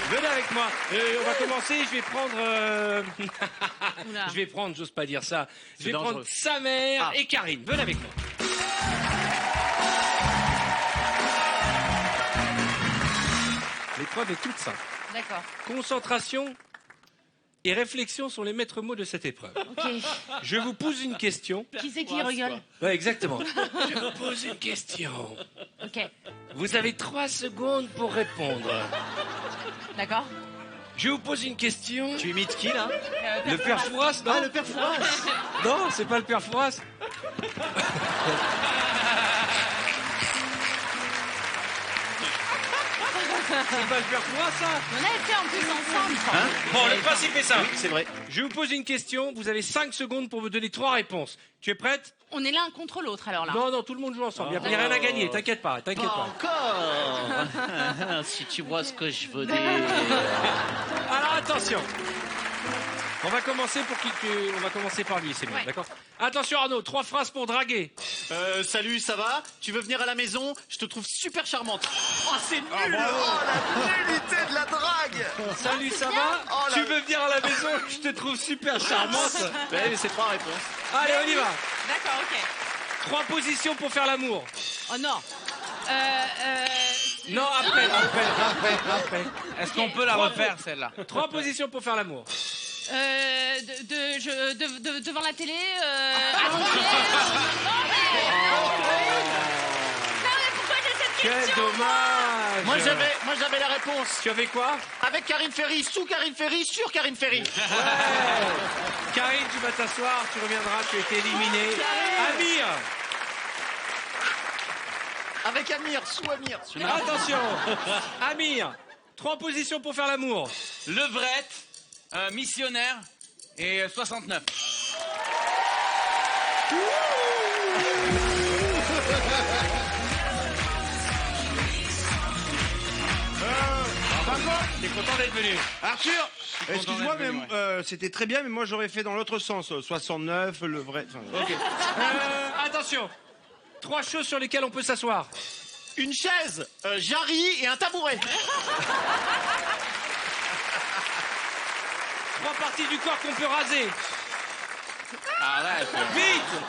Venez avec moi. On va commencer. Je vais prendre. Je vais prendre, j'ose pas dire ça. Je vais prendre Samer et Karine. Venez avec moi. L'épreuve est toute simple. D'accord. Concentration et réflexion sont les maîtres mots de cette épreuve. Ok. Je vous pose une question. Qui c'est qui rigole? Ouais, exactement. Je vous pose une question. Ok. Vous avez 3 secondes pour répondre. D'accord. Je vous pose une question. Tu imites qui, là? Le père Fouras, non? Ah, le père Fouras. Non, c'est pas le père Fouras. C'est pas le père Fouras, ça. On avait fait en plus ensemble. Hein Bon, le principe est simple. C'est vrai. Je vous pose une question, vous avez 5 secondes pour me donner 3 réponses. Tu es prête? On est l'un contre l'autre alors là. Non, tout le monde joue ensemble. Il n'y a rien à gagner, t'inquiète pas. Pas encore. Si tu vois ce que je veux dire. Alors attention. On va commencer on va commencer par lui, c'est mieux, Ouais. d'accord? Attention Arnaud, 3 phrases pour draguer. Salut, ça va? Tu veux venir à la maison? Je te trouve super charmante. Oh, c'est nul! bravo. La nullité de la drague! Salut, ça va? Oh, Tu veux venir à la maison? Je te trouve super charmante. Ouais, mais c'est 3 réponses. Allez, on y va. D'accord, ok. 3 positions pour faire l'amour. Oh non. Non, après. Est-ce qu'on peut la refaire, celle-là? 3 positions pour faire l'amour. Devant la télé, pourquoi j'ai cette Quel question dommage. Moi j'avais la réponse. Tu avais quoi? Avec Karine Ferry, sous Karine Ferry, sur Karine Ferry. Ouais. Karine, tu vas t'asseoir, tu reviendras, tu as été éliminé. Amir. Avec Amir, sous Amir. Attention. Amir, 3 positions pour faire l'amour. Levrette, missionnaire et 69. T'es content d'être venu? Arthur, excuse-moi, mais d'être venu, c'était très bien, mais moi j'aurais fait dans l'autre sens. 69, le vrai. Enfin, Ok. Attention. 3 choses sur lesquelles on peut s'asseoir. Une chaise, Jarry et un tabouret. 3 parties du corps qu'on peut raser. Arrête. Vite.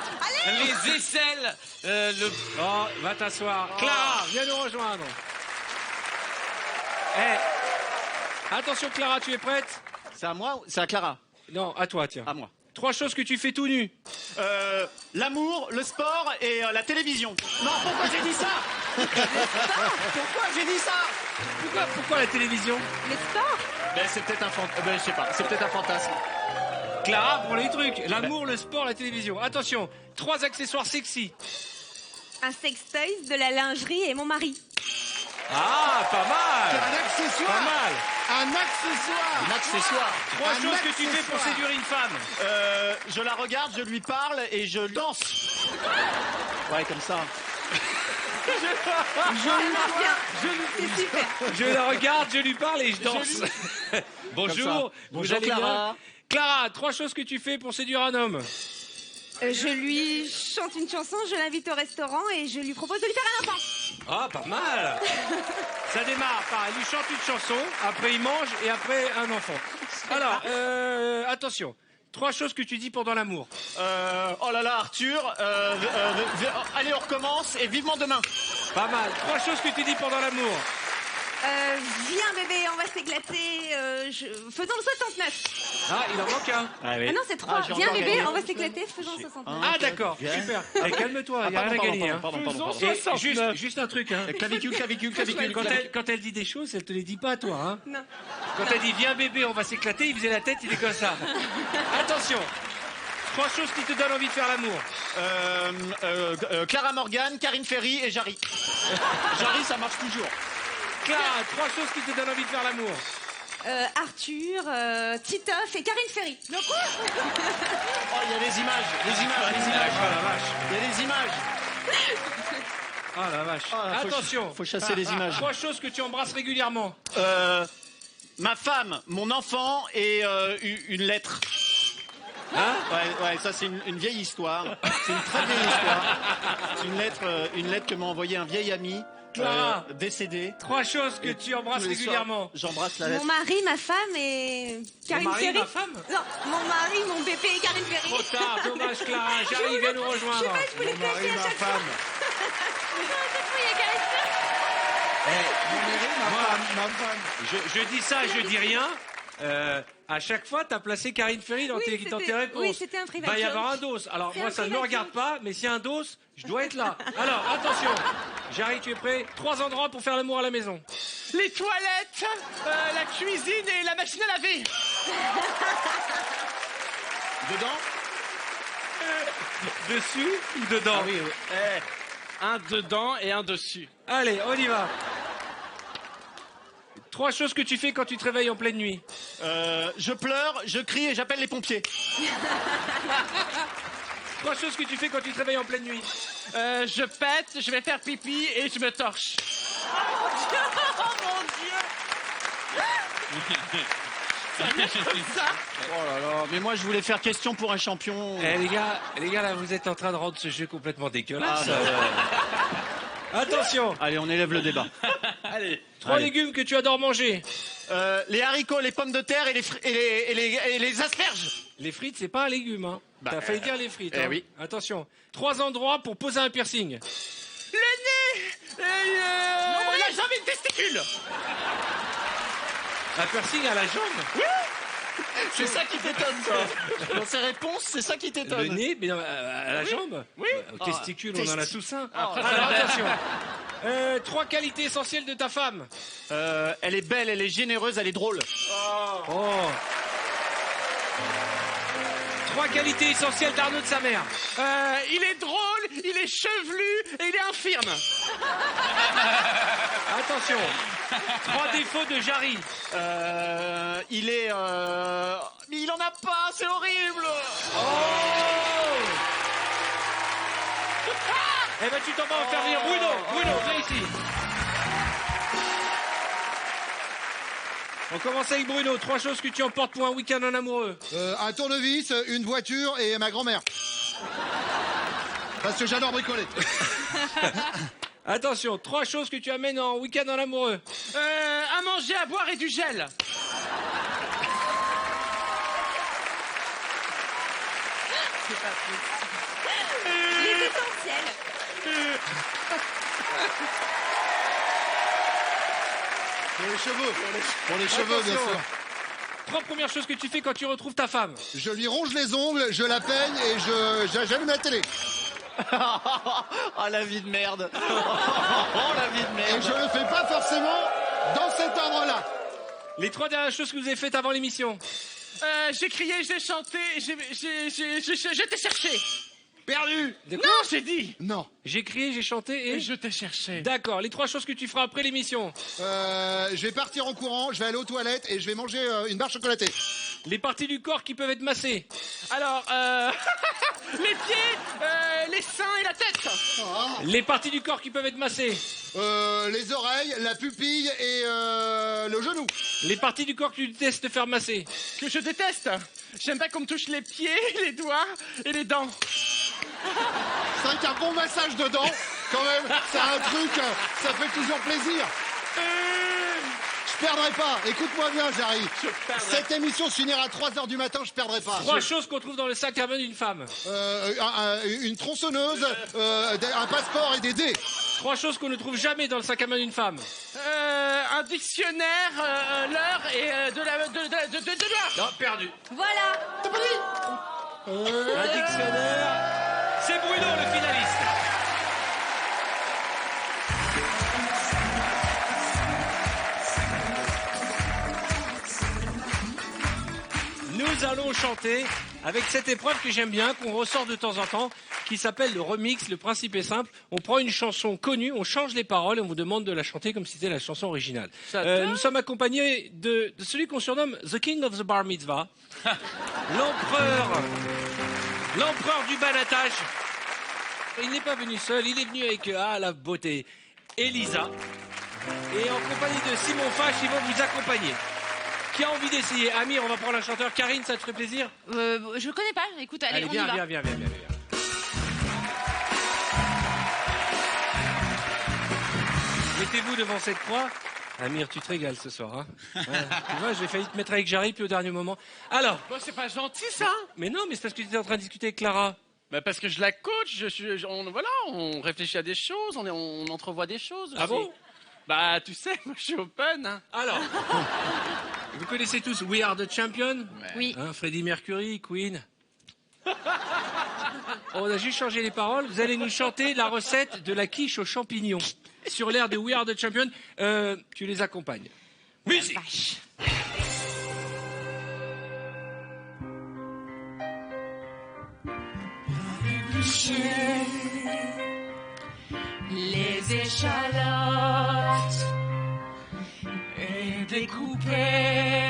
Les aisselles, Oh, va t'asseoir. Clara, viens nous rejoindre. Attention Clara, tu es prête? C'est à moi ou c'est à Clara? Non, à toi, tiens. À moi. 3 choses que tu fais tout nu. L'amour, le sport et la télévision. Non, pourquoi j'ai dit ça? Pourquoi j'ai dit ça? Pourquoi la télévision? Le sport? Ben c'est peut-être je sais pas, c'est peut-être un fantasme. Clara pour les trucs. L'amour, le sport, la télévision. Attention, 3 accessoires sexy. Un sextoy, de la lingerie et mon mari. Ah, pas mal. un accessoire. Pas mal. Un accessoire. Un accessoire. 3 Un choses que tu fais pour accessoire. séduire une femme. Je la regarde, je lui parle et je danse. Ouais, comme ça. C'est super. Je la regarde, je lui parle et je danse. Bonjour. Bonjour, allez bien? Clara. Clara, 3 choses que tu fais pour séduire un homme. Je lui chante une chanson, je l'invite au restaurant et je lui propose de lui faire un enfant. Ah, pas mal. Ça démarre par, elle lui chante une chanson, après il mange et après un enfant. Alors, attention. 3 choses que tu dis pendant l'amour. Oh là là, Arthur. Allez, on recommence et vivement demain. Pas mal. 3 choses que tu dis pendant l'amour. Viens bébé, on va s'éclater. Faisons le 69. Ah, il en manque un. Ah non, c'est 3. j'ai Viens encore bébé, gagné. on va s'éclater, faisons le 69. Ah, d'accord, super. Eh, calme-toi, il n'y a rien à gagner. Hein. Pardon. Et juste un truc. Hein. Clavicule. Quand elle dit des choses, elle te les dit pas à toi. Hein. Non. Quand elle dit viens bébé, on va s'éclater, il faisait la tête, il est comme ça. Attention. 3 choses qui te donnent envie de faire l'amour. Clara Morgan, Karine Ferry et Jarry. Jarry, ça marche toujours. Clara, 3 choses qui te donnent envie de faire l'amour. Arthur, Titoff et Karine Ferry. Oh, il y a les images. Oh la vache. Il y a les images. Oh la vache. Attention. Faut chasser les images. 3 choses que tu embrasses régulièrement. Ma femme, mon enfant et une lettre. Hein? Ouais, ça c'est une vieille histoire. C'est une très vieille histoire. C'est une lettre que m'a envoyé un vieil ami. Clara. Décédé. 3 choses que tu embrasses Tous les soirs, régulièrement. J'embrasse la Mon lettre. mari, ma femme et Karine Mon mari, Ferry. ma femme? Non, mon mari, mon bébé et Karine Ferry. Trop tard, dommage Clara, j'arrive à nous rejoindre. Je sais pas, je voulais cacher à chaque fois. À chaque fois, il y a Karine Ferry. Je dis ça, je dis rien. À chaque fois, t'as placé Karine Ferry dans tes réponses. Oui, c'était un private Va y joke. avoir un dos. Alors C'est moi, un ça ne me private regarde joke. pas, mais s'il y a un dos, je dois être là. Alors attention, Jarry, tu es prêt? 3 endroits pour faire l'amour à la maison. Les toilettes, la cuisine et la machine à laver. Dedans? Dessus ou dedans? Un dedans et un dessus. Allez, on y va. 3 choses que tu fais quand tu te réveilles en pleine nuit. Je pleure, je crie et j'appelle les pompiers. 3 choses que tu fais quand tu te réveilles en pleine nuit. Je pète, je vais faire pipi et je me torche. Oh mon Dieu. Oh là là, mais moi je voulais faire question pour un champion. Eh les gars, là vous êtes en train de rendre ce jeu complètement dégueulasse. Attention. Allez, on élève le débat. Allez. 3 légumes que tu adores manger. Les haricots, les pommes de terre et les asperges. Les frites, c'est pas un légume, hein. T'as failli dire les frites. Hein. Oui. Attention. 3 endroits pour poser un piercing. Le nez, la jambe et le testicule. Un piercing à la jambe. Oui. C'est ça qui t'étonne, ça. Dans ces réponses, c'est ça qui t'étonne. Le nez, mais non, à la jambe. Oui. Au testicule, on en a tous un. Après, alors attention. 3 qualités essentielles de ta femme. Elle est belle, elle est généreuse, elle est drôle. 3 qualités essentielles d'Arnaud de sa mère. Il est drôle, il est chevelu et il est infirme. Attention. 3 défauts de Jarry. Il est... Mais il en a pas, c'est horrible. Eh ben tu t'en vas en faire venir Bruno, viens ici. On commence avec Bruno. 3 choses que tu emportes pour un week-end en amoureux. Un tournevis, une voiture et ma grand-mère. Parce que j'adore bricoler. Attention, 3 choses que tu amènes en week-end en amoureux. À manger, à boire et du gel. C'est pas possible. Les essentiels. Pour les cheveux. Pour les cheveux, bien sûr. 3 premières choses que tu fais quand tu retrouves ta femme. Je lui ronge les ongles, je la peigne et j'allume la télé. Oh, la vie de merde. Oh, la vie de merde. Et je le fais pas forcément dans cet ordre-là. Les 3 dernières choses que vous avez faites avant l'émission. J'ai crié, j'ai chanté, je t'ai cherché. Perdu. Non, j'ai dit. Non. J'ai crié, j'ai chanté et... je t'ai cherché. D'accord, les 3 choses que tu feras après l'émission. Je vais partir en courant, je vais aller aux toilettes et je vais manger une barre chocolatée. Les parties du corps qui peuvent être massées. Alors, les pieds, les seins et la tête. Les parties du corps qui peuvent être massées. Les oreilles, la pupille et le genou. Les parties du corps que tu détestes faire masser. Que je déteste. J'aime pas qu'on me touche les pieds, les doigts et les dents. C'est vrai qu'un bon massage dedans, quand même, c'est un truc, ça fait toujours plaisir. Je perdrai pas, écoute-moi bien, Jarry. Cette émission se finira à 3h du matin, je perdrai pas. 3 choses qu'on trouve dans le sac à main d'une femme. Une tronçonneuse, un passeport et des dés. 3 choses qu'on ne trouve jamais dans le sac à main d'une femme. Un dictionnaire, l'heure et de l'heure. Non, perdu. Voilà. T'as pas dit Un dictionnaire. C'est Bruno, le finaliste. Nous allons chanter avec cette épreuve que j'aime bien, qu'on ressort de temps en temps, qui s'appelle le remix. Le principe est simple. On prend une chanson connue, on change les paroles et on vous demande de la chanter comme si c'était la chanson originale. Nous sommes accompagnés de celui qu'on surnomme The King of the Bar Mitzvah, l'empereur du balotage. Il n'est pas venu seul, il est venu avec la beauté Elisa. Et en compagnie de Simon Fache, ils vont vous accompagner. Qui a envie d'essayer? Amir, on va prendre un chanteur. Karine, ça te ferait plaisir? Je connais pas. Écoute, allez, on y va. Viens. Mettez-vous devant cette croix. Amir, tu te régales ce soir. Hein, tu vois, j'ai failli te mettre avec Jarry, puis au dernier moment. Alors. Bon, c'est pas gentil, ça. Mais non, mais c'est parce que tu étais en train de discuter avec Clara. Bah parce que je la coach, on réfléchit à des choses, on entrevoit des choses. Ah bon? Bah tu sais, moi je suis open. Hein. Alors, vous connaissez tous We Are the Champion? Oui. Hein, Freddie Mercury, Queen. On a juste changé les paroles. Vous allez nous chanter la recette de la quiche aux champignons sur l'air de We Are the Champion. Tu les accompagnes. Musique. Les échalotes et découper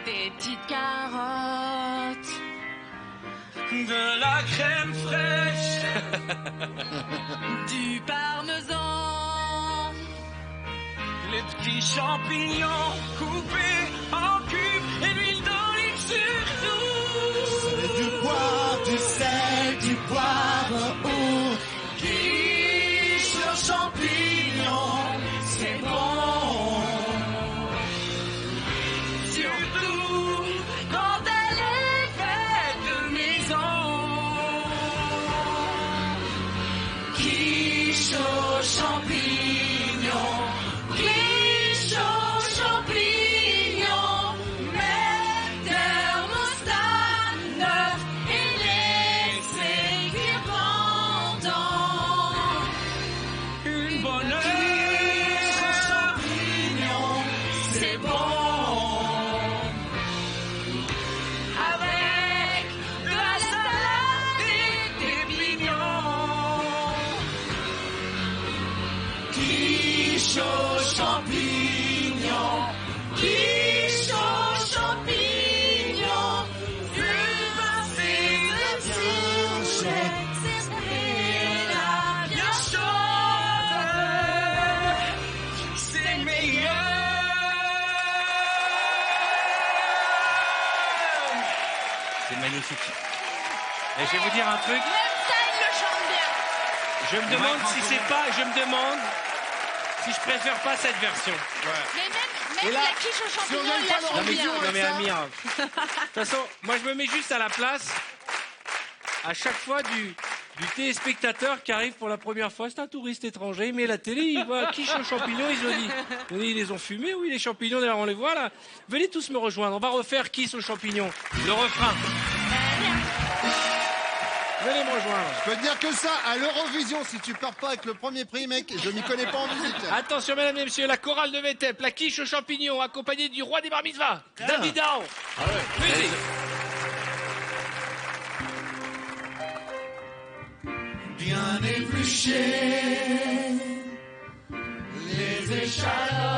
des petites carottes, De la crème fraîche, du parmesan, les petits champignons coupés en cubes et l'huile d'olive surtout. Du poivre, du sel, du poivre ou Quiche aux champignons, c'est bon. Surtout quand elle est faite de maison. Quiche aux champignons, quiche aux champignons, mais thermostat neuf et laissez cuire pendant une bonne heure. Quiche aux champignons, c'est bon. Avec de la salade et des pignons. Quiche aux champignons, quiche aux champignons, une pincée de fourchette et la bien chaude, c'est meilleur. C'est magnifique. Et je vais vous dire un truc. Même ça, il le chante bien. Je me demande si c'est pas. Je me demande si je préfère pas cette version. Mais Et même là, la quiche aux si on champignons, gagne il pas la chante bien. Non mais Amir. De toute façon, moi je me mets juste à la place à chaque fois du téléspectateur qui arrive pour la première fois. C'est un touriste étranger, il met la télé, il voit quiche aux champignons, il se dit ils les ont fumés, oui les champignons, d'ailleurs on les voit là. Venez tous me rejoindre, on va refaire quiche aux champignons. Le refrain. Venez me rejoindre. Je peux te dire que ça, à l'Eurovision, si tu pars pas avec le premier prix, mec, je m'y connais pas en musique. Attention, mesdames et messieurs, la chorale de Vétep, la quiche aux champignons, accompagnée du roi des bar mitzvahs, David Dahan. Musique. Bien épluché, les échalotes